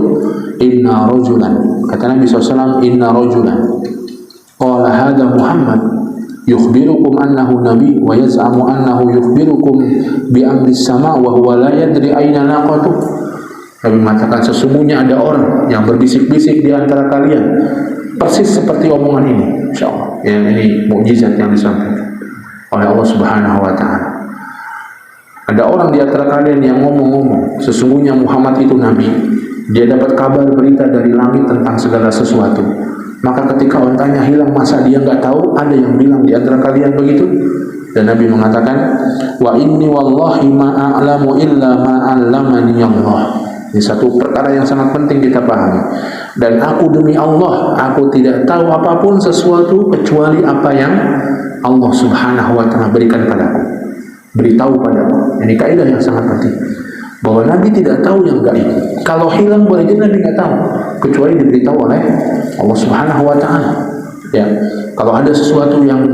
[SPEAKER 1] Inna rajulan, kata Nabi SAW, inna rajulan qala hadha Muhammad yukhbirukum annahu nabi wa yaz'amu annahu yukhbirukum bi amri sama wa huwa la yadri aina naqatuh. Nabi mengatakan sesungguhnya ada orang yang berbisik-bisik di antara kalian persis seperti omongan ini. Insyaallah, ini mukjizat yang disampaikan oleh Allah Subhanahu wa taala. Ada orang di antara kalian yang ngomong-ngomong sesungguhnya Muhammad itu nabi. Dia dapat kabar berita dari langit tentang segala sesuatu. Maka ketika ontanya hilang, masa dia nggak tahu? Ada yang bilang di antara kalian begitu? Dan Nabi mengatakan, wa inni wallahi ma'alamu illa ma'allamani Allah. Ini satu perkara yang sangat penting kita pahami. Dan aku demi Allah, aku tidak tahu apapun sesuatu kecuali apa yang Allah Subhanahu wa taala berikan padaku, beritahu padaku. Ini kaidah yang sangat penting, bahwa Nabi tidak tahu yang gaib. Kalau hilang boleh jadi Nabi nggak tahu, kecuali diberitahu oleh Allah Subhanahu wa taala. Kalau ada sesuatu yang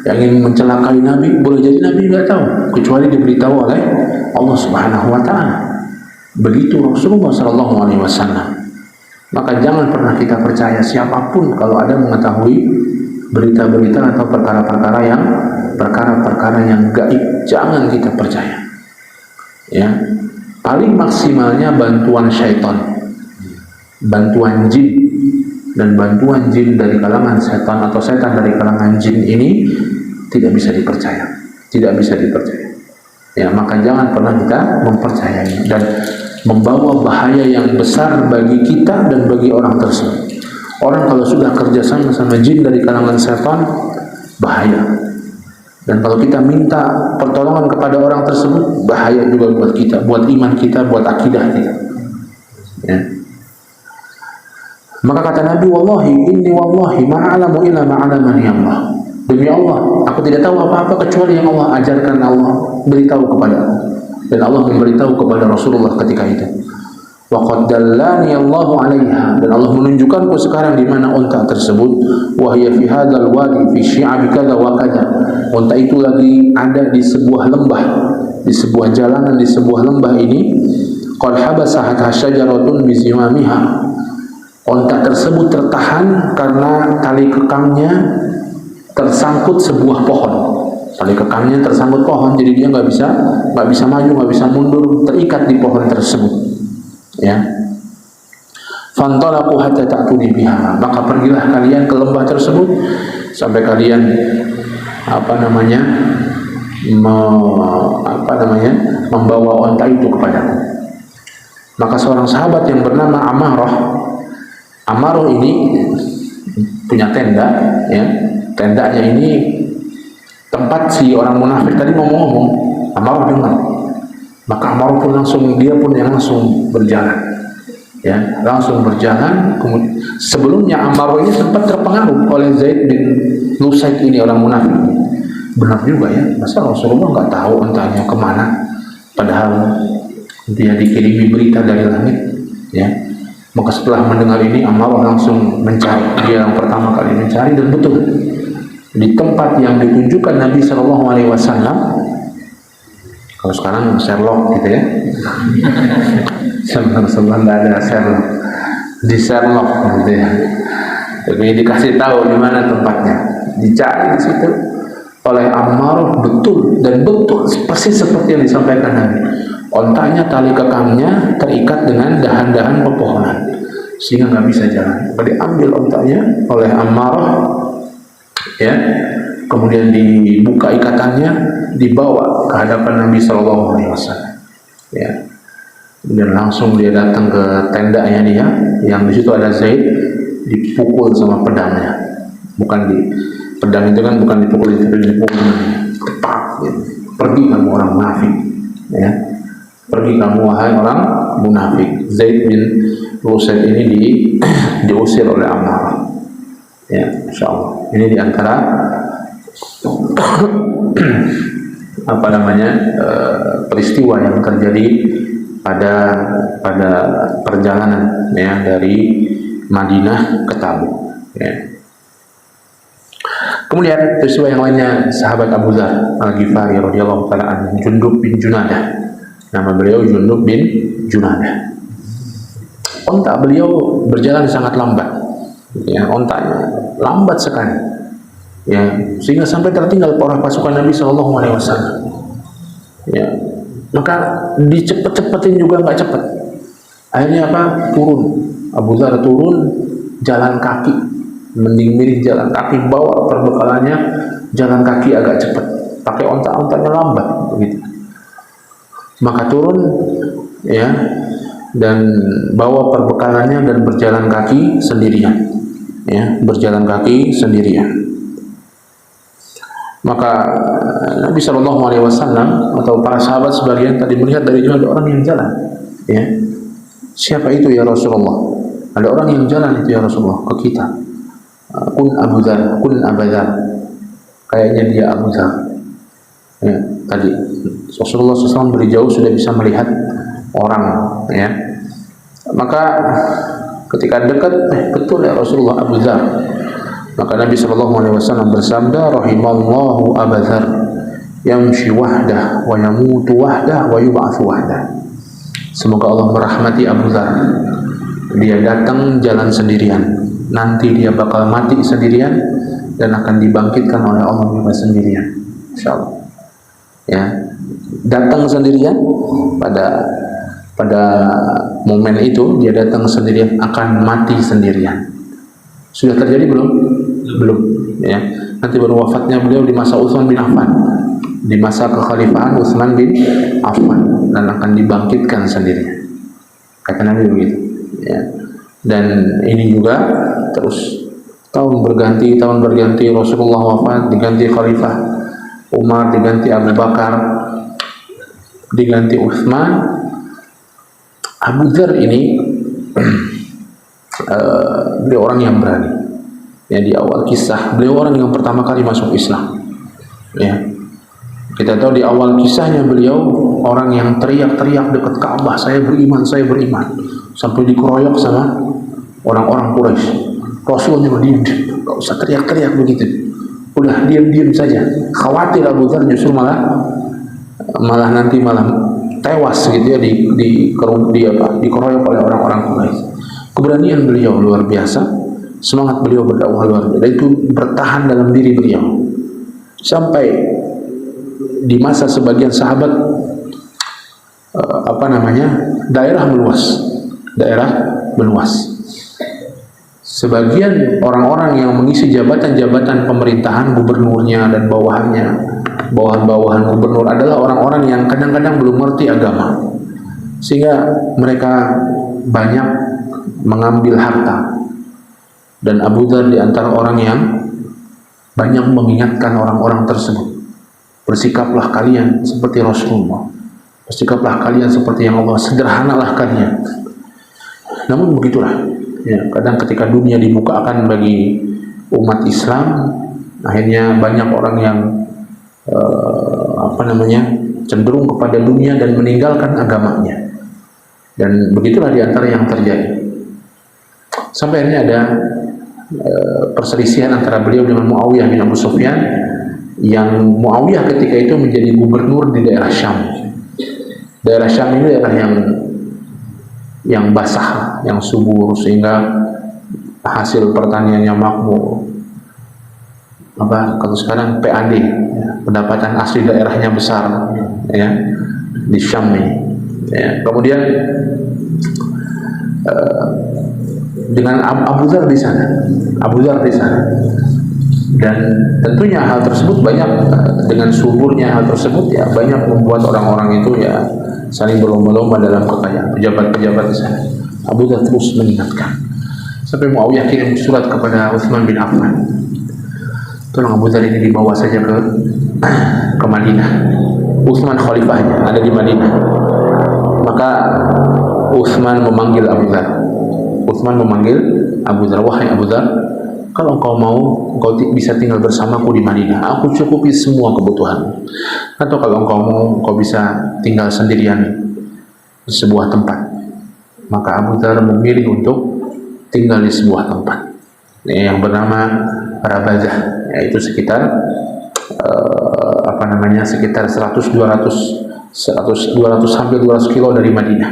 [SPEAKER 1] yang ingin mencelakai Nabi, boleh jadi Nabi nggak tahu, kecuali diberitahu oleh Allah Subhanahu wa taala. Begitu Rasulullah sallallahu alaihi wasallam. Maka jangan pernah kita percaya siapapun kalau ada mengetahui berita-berita atau perkara-perkara yang gaib, jangan kita percaya. Paling maksimalnya bantuan syaitan, bantuan jin, dan bantuan jin dari kalangan setan atau setan dari kalangan jin ini tidak bisa dipercaya, maka jangan pernah kita mempercayainya dan membawa bahaya yang besar bagi kita dan bagi orang tersebut. Orang kalau sudah kerjasama sama jin dari kalangan setan, bahaya. Dan kalau kita minta pertolongan kepada orang tersebut, bahaya juga buat kita, buat iman kita, buat akidah kita. Maka kata Nabi, inni wallahi ma'alamu illa ma'alamani Allah. Demi Allah, aku tidak tahu apa-apa kecuali yang Allah ajarkan, Allah beritahu kepada aku. Dan Allah memberitahu kepada Rasulullah ketika itu. wa qad dallani Allahu 'alaiha, dan Allah menunjukkanku sekarang di mana unta tersebut, wa hiya fi hadzal wadi fi syi'ab kadza wa kadza. Unta itu lagi ada di sebuah lembah, di sebuah jalanan, di sebuah lembah ini. Qad habasaha syajaratun bi zimamiha. Unta tersebut tertahan karena tali kekangnya tersangkut sebuah pohon. Tali kekangnya tersangkut pohon, jadi dia nggak bisa maju, nggak bisa mundur, terikat di pohon tersebut. Ya, fantalaqu hatta ta'tuni biha, maka pergilah kalian ke lembah tersebut sampai kalian membawa unta itu kepadaku. Maka seorang sahabat yang bernama Amarah ini punya tenda, ya. Tendanya ini tempat si orang munafik tadi ngomong-ngomong. Amarah dengar. Maka Amarah pun langsung berjalan, ya, langsung berjalan. Sebelumnya Amarah ini sempat terpengaruh oleh Zaid bin Lusaid ini, orang munafik. Benar juga ya, masa Rasulullah nggak tahu entahnya kemana, padahal dia dikirimi berita dari langit, ya. Maka setelah mendengar ini, Amarah langsung mencari. Dia yang pertama kali mencari, dan betul di tempat yang ditunjukkan Nabi SAW. Kalau sekarang Sherlock gitu ya, sebelum ada Sherlock, di Sherlock gitu ya. Jadi dikasih tahu di mana tempatnya, dicari di situ oleh Ammar, betul persis seperti yang disampaikan Nabi. Ontanya, tali kekangnya terikat dengan dahan-dahan pepohonan sehingga nggak bisa jalan. Diambil ontanya oleh Ammar, ya. Kemudian dibuka ikatannya, dibawa ke hadapan Nabi SAW, ya. Dan langsung dia datang ke tendanya dia, yang di situ ada Zaid, dipukul sama pedangnya. Pedang itu kan bukan dipukul, itu dipukul. Tepat, ya. Pergi kamu orang munafik, ya. Pergi kamu wahai orang munafik. Zaid bin Lusaid ini diusir oleh Ammar, ya. Insyaallah ini diantara peristiwa yang terjadi pada perjalanan, ya, dari Madinah ke Tabuk, ya. Kemudian peristiwa yang lainnya, sahabat Abu Dzar Al-Ghifari radhiyallahu taala anhu, Jundub bin Junadah, nama beliau Jundub bin Junadah. Onta beliau berjalan sangat lambat, ya, ontanya lambat sekali, ya, sehingga sampai tertinggal para pasukan Nabi SAW, ya. Maka dicepet-cepetin juga nggak cepet. Akhirnya turun. Abu Dzar turun jalan kaki, mending milih jalan kaki, bawa perbekalannya jalan kaki agak cepet, pakai ontanya lambat begitu. Maka turun, ya, dan bawa perbekalannya dan berjalan kaki sendirian, ya, berjalan kaki sendirian. Maka Nabi SAW atau para sahabat sebagian tadi melihat dari jauh ada orang yang jalan, ya. Siapa itu ya Rasulullah? Ada orang yang jalan itu ya Rasulullah ke kita. Kun Abu Dzar, kun Abu Dzar. Kayaknya dia Abu Dzar. Ya, tadi Rasulullah SAW dari jauh sudah bisa melihat orang, ya. Maka ketika dekat, betul ya Rasulullah Abu Dzar. Maka Nabi SAW bersabda, rahimallahu Abu Dzar yamshi wahdah wa yamutu wahdah wa yub'atsu wahdah. Semoga Allah merahmati Abu Dzar. Dia datang jalan sendirian, nanti dia bakal mati sendirian, dan akan dibangkitkan oleh Allah juga sendirian, insyaallah, ya. Datang sendirian pada momen itu, dia datang sendirian, akan mati sendirian. Sudah terjadi belum, ya. Nanti baru wafatnya beliau di masa Utsman bin Affan, di masa kekhalifahan Utsman bin Affan, dan akan dibangkitkan sendirian, kata Nabi begitu, ya. Dan ini juga terus tahun berganti, Rasulullah wafat, diganti khalifah Umar, diganti Abu Bakar, diganti Utsman. Abu Dzar ini beliau orang yang berani, ya. Di awal kisah beliau orang yang pertama kali masuk Islam, ya. Kita tahu di awal kisahnya beliau orang yang teriak-teriak dekat Ka'bah, saya beriman, sampai dikeroyok sama orang-orang Quraisy. Rasulnya diam, nggak usah teriak-teriak begitu, udah diam saja. Khawatir Abu Dzar justru malah nanti tewas gitu ya, dikeroyok oleh orang-orang Quraisy. Keberanian beliau luar biasa, semangat beliau berdakwah luar biasa, dan itu bertahan dalam diri beliau sampai di masa sebagian sahabat daerah meluas. Sebagian orang-orang yang mengisi jabatan-jabatan pemerintahan, gubernurnya dan bawahan gubernur adalah orang-orang yang kadang-kadang belum mengerti agama, sehingga mereka banyak mengambil harta. Dan Abu Dzar di antara orang yang banyak mengingatkan orang-orang tersebut, bersikaplah kalian seperti Rasulullah, bersikaplah kalian seperti yang Allah, sederhanalah kalian. Namun begitulah ya, kadang ketika dunia dibukakan bagi umat Islam, akhirnya banyak orang yang cenderung kepada dunia dan meninggalkan agamanya. Dan begitulah di antara yang terjadi. Sampai akhirnya ada perselisihan antara beliau dengan Muawiyah bin Abu Sufyan, yang Muawiyah ketika itu menjadi gubernur di daerah Syam. Daerah Syam ini daerah yang basah, yang subur, sehingga hasil pertaniannya makmur. Kalau sekarang PAD, ya, pendapatan asli daerahnya besar, ya, di Syam ini. Ya. Kemudian dengan Abu Dzar di sana, dan tentunya hal tersebut banyak, dengan suburnya hal tersebut ya banyak membuat orang-orang itu ya saling berlomba-lomba dalam kekayaan, pejabat-pejabat di sana. Abu Dzar terus mengingatkan, sampai Muawiyah kirim surat kepada Utsman bin Affan, tolong Abu Dzar ini dibawa saja ke Madinah. Utsman khalifahnya ada di Madinah. Maka Utsman memanggil Abu Dzar, wahai Abu Dzar, kalau engkau mau, engkau bisa tinggal bersamaku di Madinah, aku cukupi semua kebutuhan. Atau kalau engkau mau, engkau bisa tinggal sendirian di sebuah tempat. Maka Abu Dzar memilih untuk tinggal di sebuah tempat yang bernama Rabazah, yaitu sekitar sekitar 200 hampir 200 kilo dari Madinah.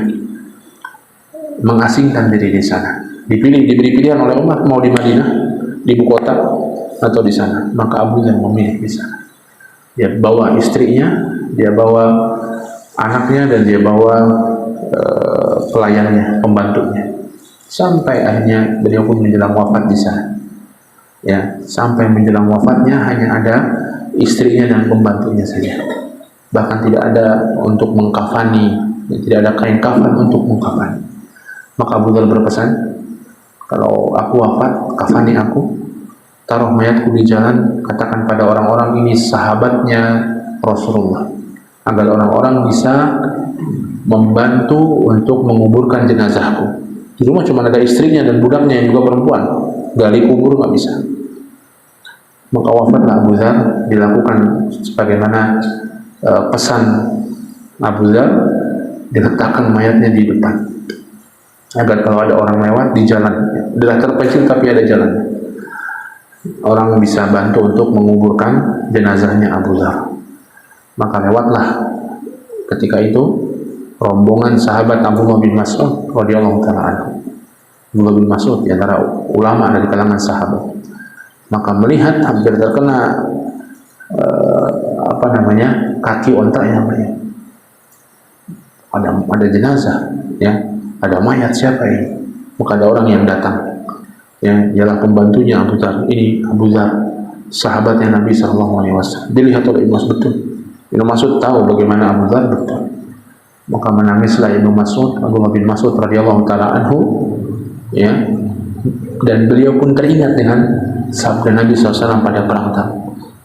[SPEAKER 1] Mengasingkan diri di sana. Diberi pilihan oleh umat, mau di Madinah, di ibu kota, atau di sana. Maka Abu Dzar memilih di sana. Dia bawa istrinya, dia bawa anaknya, dan dia bawa pelayannya, pembantunya. Sampai akhirnya beliau pun menjelang wafat di sana. Ya, sampai menjelang wafatnya hanya ada istrinya dan pembantunya saja. Bahkan tidak ada untuk mengkafani, tidak ada kain kafan untuk mengkafani. Maka Abu Dzar berpesan, kalau aku wafat, kafani aku, taruh mayatku di jalan, katakan pada orang-orang ini sahabatnya Rasulullah, agar orang-orang bisa membantu untuk menguburkan jenazahku. Di rumah cuma ada istrinya dan budaknya yang juga perempuan, gali kubur nggak bisa. Maka wafatlah Abu Dzar, dilakukan sebagaimana pesan Abu Dzar, diletakkan mayatnya di depan, agar kalau ada orang lewat di jalan, adalah terpencil tapi ada jalan, orang bisa bantu untuk menguburkan jenazahnya Abu Dzar. Maka lewatlah ketika itu rombongan sahabat Abdullah bin Mas'ud radhiyallahu taala anhu. Abdullah bin Mas'ud di antara ulama dari kalangan sahabat. Maka melihat hampir terkena kaki ontanya beliau. Ada jenazah, ya, ada mayat, siapa ini? Maka ada orang yang datang, yang ialah pembantunya Abu Dzar. Ini Abu Dzar, sahabatnya Nabi SAW. Dilihat oleh Ibnu Mas'ud, betul. Ibnu Mas'ud tahu bagaimana Abu Dzar, betul. Maka menangislah Ibnu Mas'ud, Abdullah bin Mas'ud radhiyallahu taala anhu, ya, dan beliau pun teringat dengan sabda Nabi SAW pada perang Tabuk.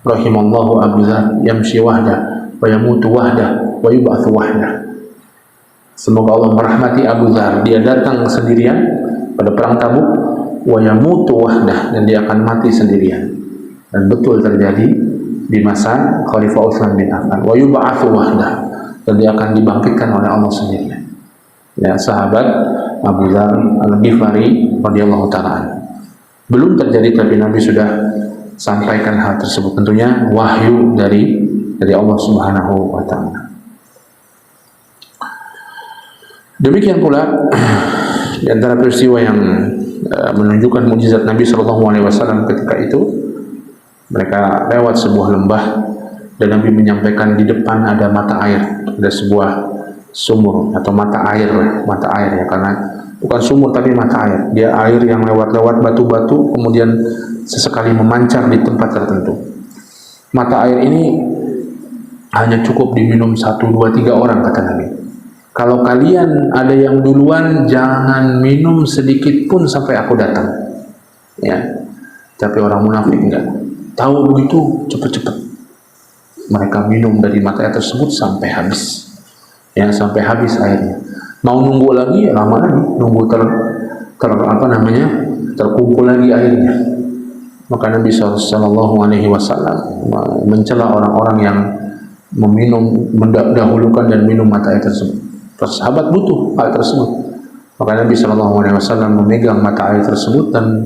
[SPEAKER 1] Rahimallahu Abu Dzar yamshi wahda wa yamutu wahda wa yub'atsu wahda. Semoga Allah merahmati Abu Dzar, dia datang sendirian pada perang Tabuk, wa yamutu wahda, dan dia akan mati sendirian. Dan betul terjadi di masa Khalifah Utsman bin Affan. Wa yub'atsu wahda, dan dia akan dibangkitkan oleh Allah sendiri. Ya, sahabat Abu Dzar Al-Ghifari radhiyallahu taala. Belum terjadi tapi Nabi sudah sampaikan hal tersebut, tentunya wahyu dari Allah Subhanahu wa taala. Demikian pula di antara peristiwa yang menunjukkan mukjizat Nabi Shallallahu alaihi wasallam ketika itu, mereka lewat sebuah lembah dan Nabi menyampaikan di depan ada mata air, ada sebuah sumur atau mata air ya, karena bukan sumur tapi mata air. Dia air yang lewat-lewat batu-batu kemudian sesekali memancar di tempat tertentu. Mata air ini hanya cukup diminum 1, 2, 3 orang, kata Nabi. Kalau kalian ada yang duluan, jangan minum sedikit pun sampai aku datang. Ya, tapi orang munafik enggak. Tahu begitu, cepat-cepat mereka minum dari mata air tersebut sampai habis. Ya, sampai habis airnya. Mau nunggu lagi, lama lagi, nunggu terkumpul lagi airnya. Maka Nabi Shallallahu Alaihi Wasallam mencela orang-orang yang mendahulukan dan minum mata air tersebut. Sahabat butuh air tersebut. Maka Nabi Shallallahu Alaihi Wasallam memegang mata air tersebut dan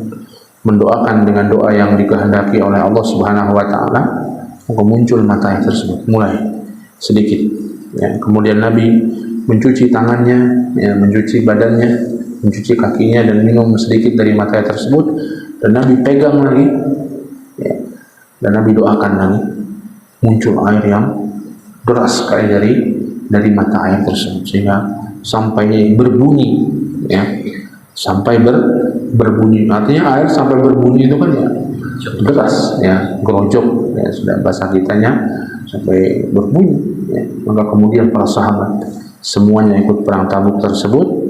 [SPEAKER 1] mendoakan dengan doa yang dikehendaki oleh Allah Subhanahu Wa Taala. Maka muncul mata air tersebut, mulai sedikit. Ya, kemudian Nabi mencuci tangannya, ya, mencuci badannya, mencuci kakinya dan minum sedikit dari mata air tersebut. Dan Nabi pegang lagi, ya, dan Nabi doakan lagi, muncul air yang deras kayak dari mata air tersebut, sehingga sampai berbunyi, ya, sampai berbunyi. Artinya air sampai berbunyi itu kan ya deras, ya, gerojok, ya, sudah bahasa kitanya sampai berbunyi. Ya. Maka kemudian para sahabat semuanya ikut perang Tabuk tersebut,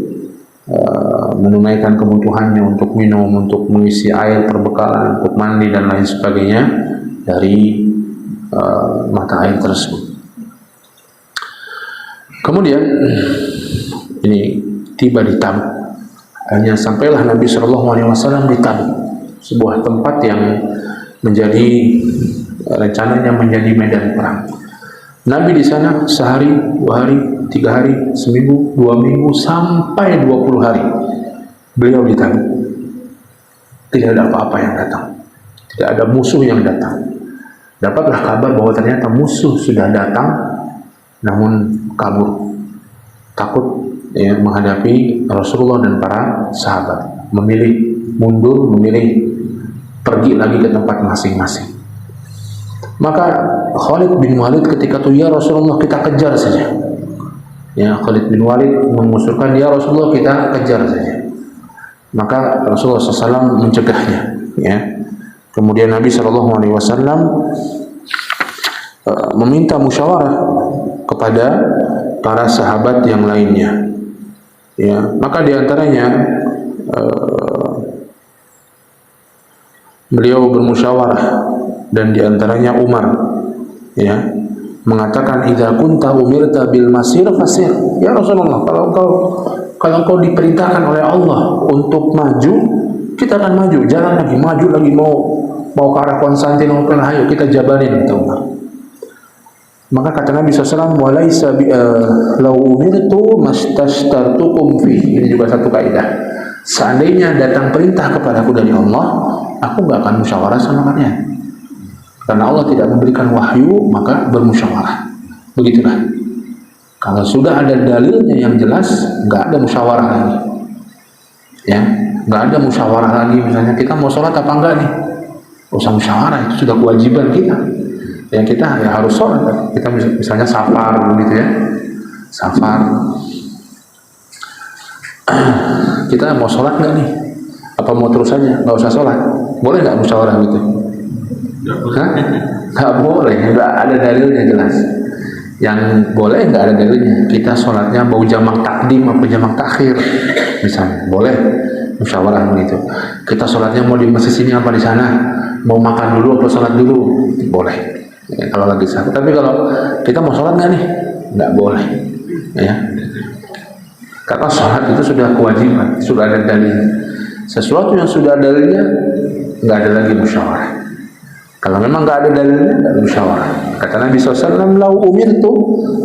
[SPEAKER 1] menunaikan kebutuhannya untuk minum, untuk mengisi air, perbekalan, untuk mandi dan lain sebagainya dari mata air tersebut. Kemudian ini tiba di Tabuk. Hanya sampailah Nabi Shallallahu Alaihi Wasallam di Tabuk, sebuah tempat yang menjadi rencananya menjadi medan perang. Nabi di sana sehari, 2 hari, 3 hari, seminggu, 2 minggu, sampai 20 hari beliau di Tabuk. Tidak ada apa-apa yang datang, tidak ada musuh yang datang. Dapatlah kabar bahwa ternyata musuh sudah datang, namun kabur, takut, ya, menghadapi Rasulullah dan para sahabat, memilih mundur, memilih pergi lagi ke tempat masing-masing. Maka Khalid bin Walid ketika itu, ya Rasulullah, kita kejar saja. Ya, Khalid bin Walid mengusulkan, ya Rasulullah, kita kejar saja. Maka Rasulullah SAW mencegahnya. Ya. Kemudian Nabi SAW meminta musyawarah kepada para sahabat yang lainnya. Ya, maka diantaranya beliau bermusyawarah, dan diantaranya Umar, ya, mengatakan, idza kunta umirta bil masir fasir. Ya Rasulullah, kalau engkau diperintahkan oleh Allah untuk maju, kita akan maju, jalan lagi, maju lagi, mau ke arah Konstantinopel, ayo kita jabanin, kata Umar. Maka kata Nabi SAW, walaisa lau umirtu mastashtartukum fi. Ini juga satu kaidah. Seandainya datang perintah kepadaku dari Allah, aku gak akan musyawarah sama kalian. Karena Allah tidak memberikan wahyu, maka bermusyawarah. Begitulah. Kalau sudah ada dalilnya yang jelas, gak ada musyawarah lagi. Ya, gak ada musyawarah lagi. Misalnya kita mau sholat apa enggak nih? Usah musyawarah, itu sudah kewajiban kita. Yang kita ya harus sholat. Kita misalnya safar begitu ya, safar, kita mau sholat nggak nih? Apa mau terus saja nggak usah sholat? Boleh nggak musyawarah gitu? Nggak boleh, nggak ada dalilnya jelas. Yang boleh nggak ada dalilnya. Kita sholatnya mau jamak takdim apa jamak takhir, misalnya boleh musyawarah begitu. Kita sholatnya mau di masjid sini apa di sana? Mau makan dulu apa sholat dulu? Boleh. Ya, kalau lagi sakit. Tapi kalau kita mau sholat nggak nih? Nggak boleh, ya. Karena sholat itu sudah kewajiban, sudah ada dalil. Sesuatu yang sudah ada dalilnya, nggak ada lagi musyawarah. Kalau memang nggak ada dalilnya, nggak musyawarah. Kata Nabi SAW, "Lau umirtu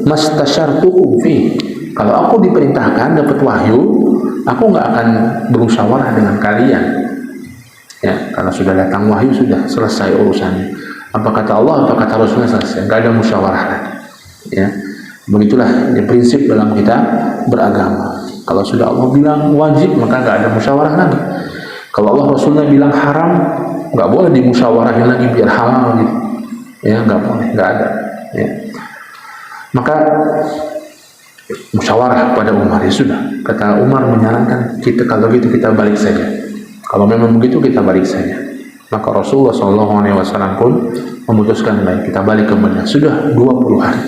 [SPEAKER 1] mastasyartukum fi." Kalau aku diperintahkan dapat wahyu, aku nggak akan bermusyawarah dengan kalian. Ya, kalau sudah datang wahyu sudah selesai urusannya. Apa kata Allah, apa kata Rasulnya selesai. Nggak ada musyawarah lagi. Ya, begitulah ya, prinsip dalam kita beragama. Kalau sudah Allah bilang wajib, maka nggak ada musyawarah lagi. Kalau Allah Rasulnya bilang haram, nggak boleh dimusyawarahin lagi biar halal gitu. Ya, nggak boleh, nggak ada. Ya. Maka musyawarah pada Umar, ya sudah. Kata Umar menyarankan kita kalau gitu kita balik saja. Kalau memang begitu kita balik saja. Maka Rasulullah SAW pun memutuskan baik kita balik ke Madinah. Sudah 20 hari.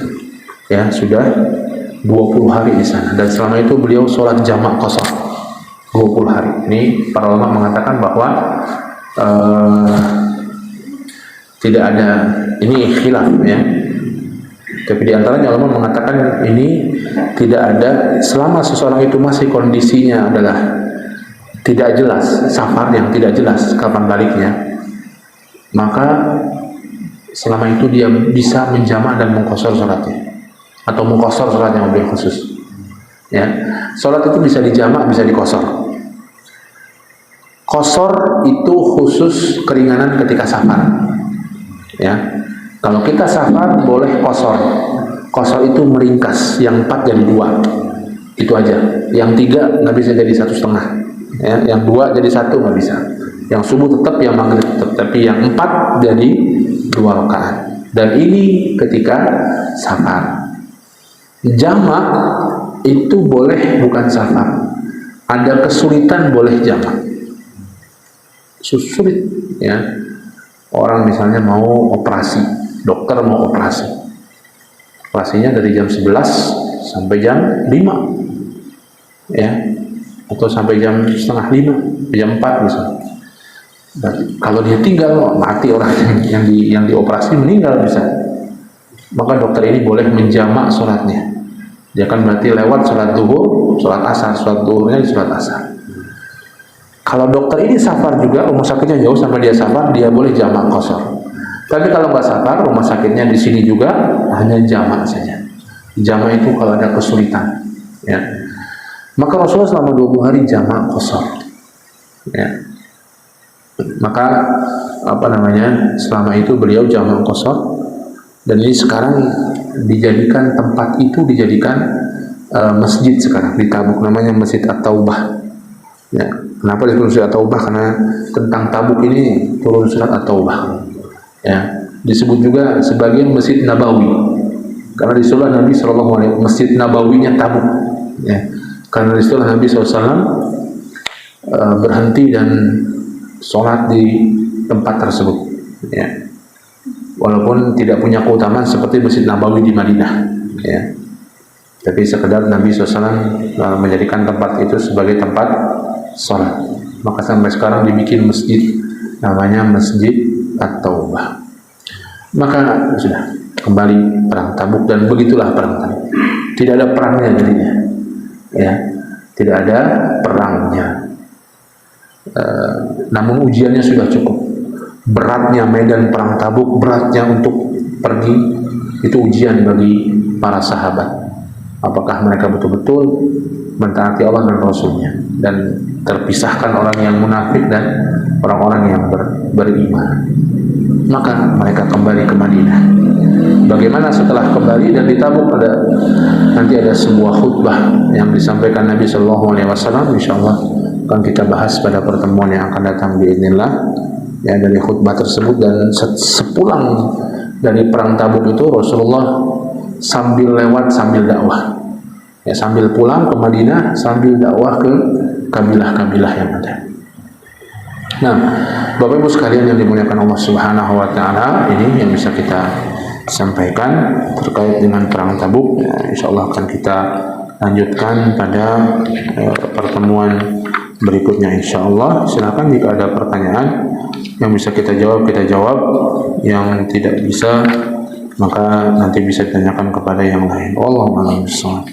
[SPEAKER 1] Ya, sudah 20 hari di sana. Dan selama itu beliau sholat jamak qashar 20 hari. Ini para ulama mengatakan bahwa tidak ada, ini khilaf ya. Tapi di antaranya ulama mengatakan ini tidak ada selama seseorang itu masih kondisinya adalah tidak jelas, safar yang tidak jelas kapan baliknya, maka selama itu dia bisa menjamak dan mengqashar salatnya atau mengqashar salatnya lebih khusus. Ya, salat itu bisa dijamak, bisa diqashar. Qashar itu khusus keringanan ketika safar. Ya, kalau kita safar boleh qashar. Qashar itu meringkas, yang 4 jadi 2, itu aja. Yang 3 nggak bisa jadi 1,5. Ya, yang 2 jadi 1 nggak bisa. Yang subuh tetap, yang maghrib tetap. Tapi yang 4 jadi 2 rakaat. Dan ini ketika safar. Jamak itu boleh bukan safar. Ada kesulitan boleh jamak. Sulit ya. Orang misalnya mau operasi, dokter mau operasi. Operasinya dari jam 11 sampai jam 5. Ya. Atau sampai jam setengah 5, jam 4 misalnya. Dan kalau dia tinggal, mati orang yang dioperasi, meninggal bisa. Maka dokter ini boleh menjamak sholatnya. Dia akan berarti lewat sholat duhur, sholat asar, sholat duhurnya di sholat asar. Kalau dokter ini safar juga, rumah sakitnya jauh sampai dia safar, dia boleh jamak qashar. Tapi kalau nggak safar, rumah sakitnya di sini juga, hanya jamak saja. Jamak itu kalau ada kesulitan. Ya. Maka Rasulullah selama 20 hari jamak qashar. Ya. Maka selama itu beliau jamak qashar, dan ini sekarang dijadikan tempat itu dijadikan masjid sekarang di Tabuk, namanya Masjid At-Taubah. Ya, kenapa disebut Masjid At-Taubah? Karena tentang Tabuk ini turun surat At-Taubah. Ya, disebut juga sebagian Masjid Nabawi karena disitulah Nabi SAW, Masjid Nabawinya Tabuk. Ya, karena disitulah Nabi SAW berhenti dan sholat di tempat tersebut. Ya, walaupun tidak punya keutamaan seperti Masjid Nabawi di Madinah. Ya, tapi sekedar Nabi SAW menjadikan tempat itu sebagai tempat sholat. Maka sampai sekarang dibikin masjid, namanya Masjid At-Taubah. Maka sudah kembali perang Tabuk, dan begitulah perang Tabuk. Tidak ada perangnya jadinya, ya, tidak ada perangnya. Namun ujiannya sudah cukup. Beratnya medan perang Tabuk, beratnya untuk pergi, itu ujian bagi para sahabat. Apakah mereka betul-betul mentaati Allah dan Rasulnya, dan terpisahkan orang yang munafik dan orang-orang yang beriman. Maka mereka kembali ke Madinah. Bagaimana setelah kembali dan di Tabuk, nanti ada sebuah khutbah yang disampaikan Nabi SAW. Insyaallah akan kita bahas pada pertemuan yang akan datang biidznillah. Ya, dari khutbah tersebut. Dan sepulang dari perang Tabuk itu Rasulullah sambil lewat sambil dakwah. Ya, sambil pulang ke Madinah sambil dakwah ke kabilah-kabilah yang ada. Nah, Bapak Ibu sekalian yang dimuliakan Allah Subhanahu wa taala, ini yang bisa kita sampaikan terkait dengan perang Tabuk. Ya, insyaallah akan kita lanjutkan pada pertemuan berikutnya insyaallah. Silakan jika ada pertanyaan yang bisa kita jawab, yang tidak bisa maka nanti bisa ditanyakan kepada yang lain. Wallahu a'lam bishawab.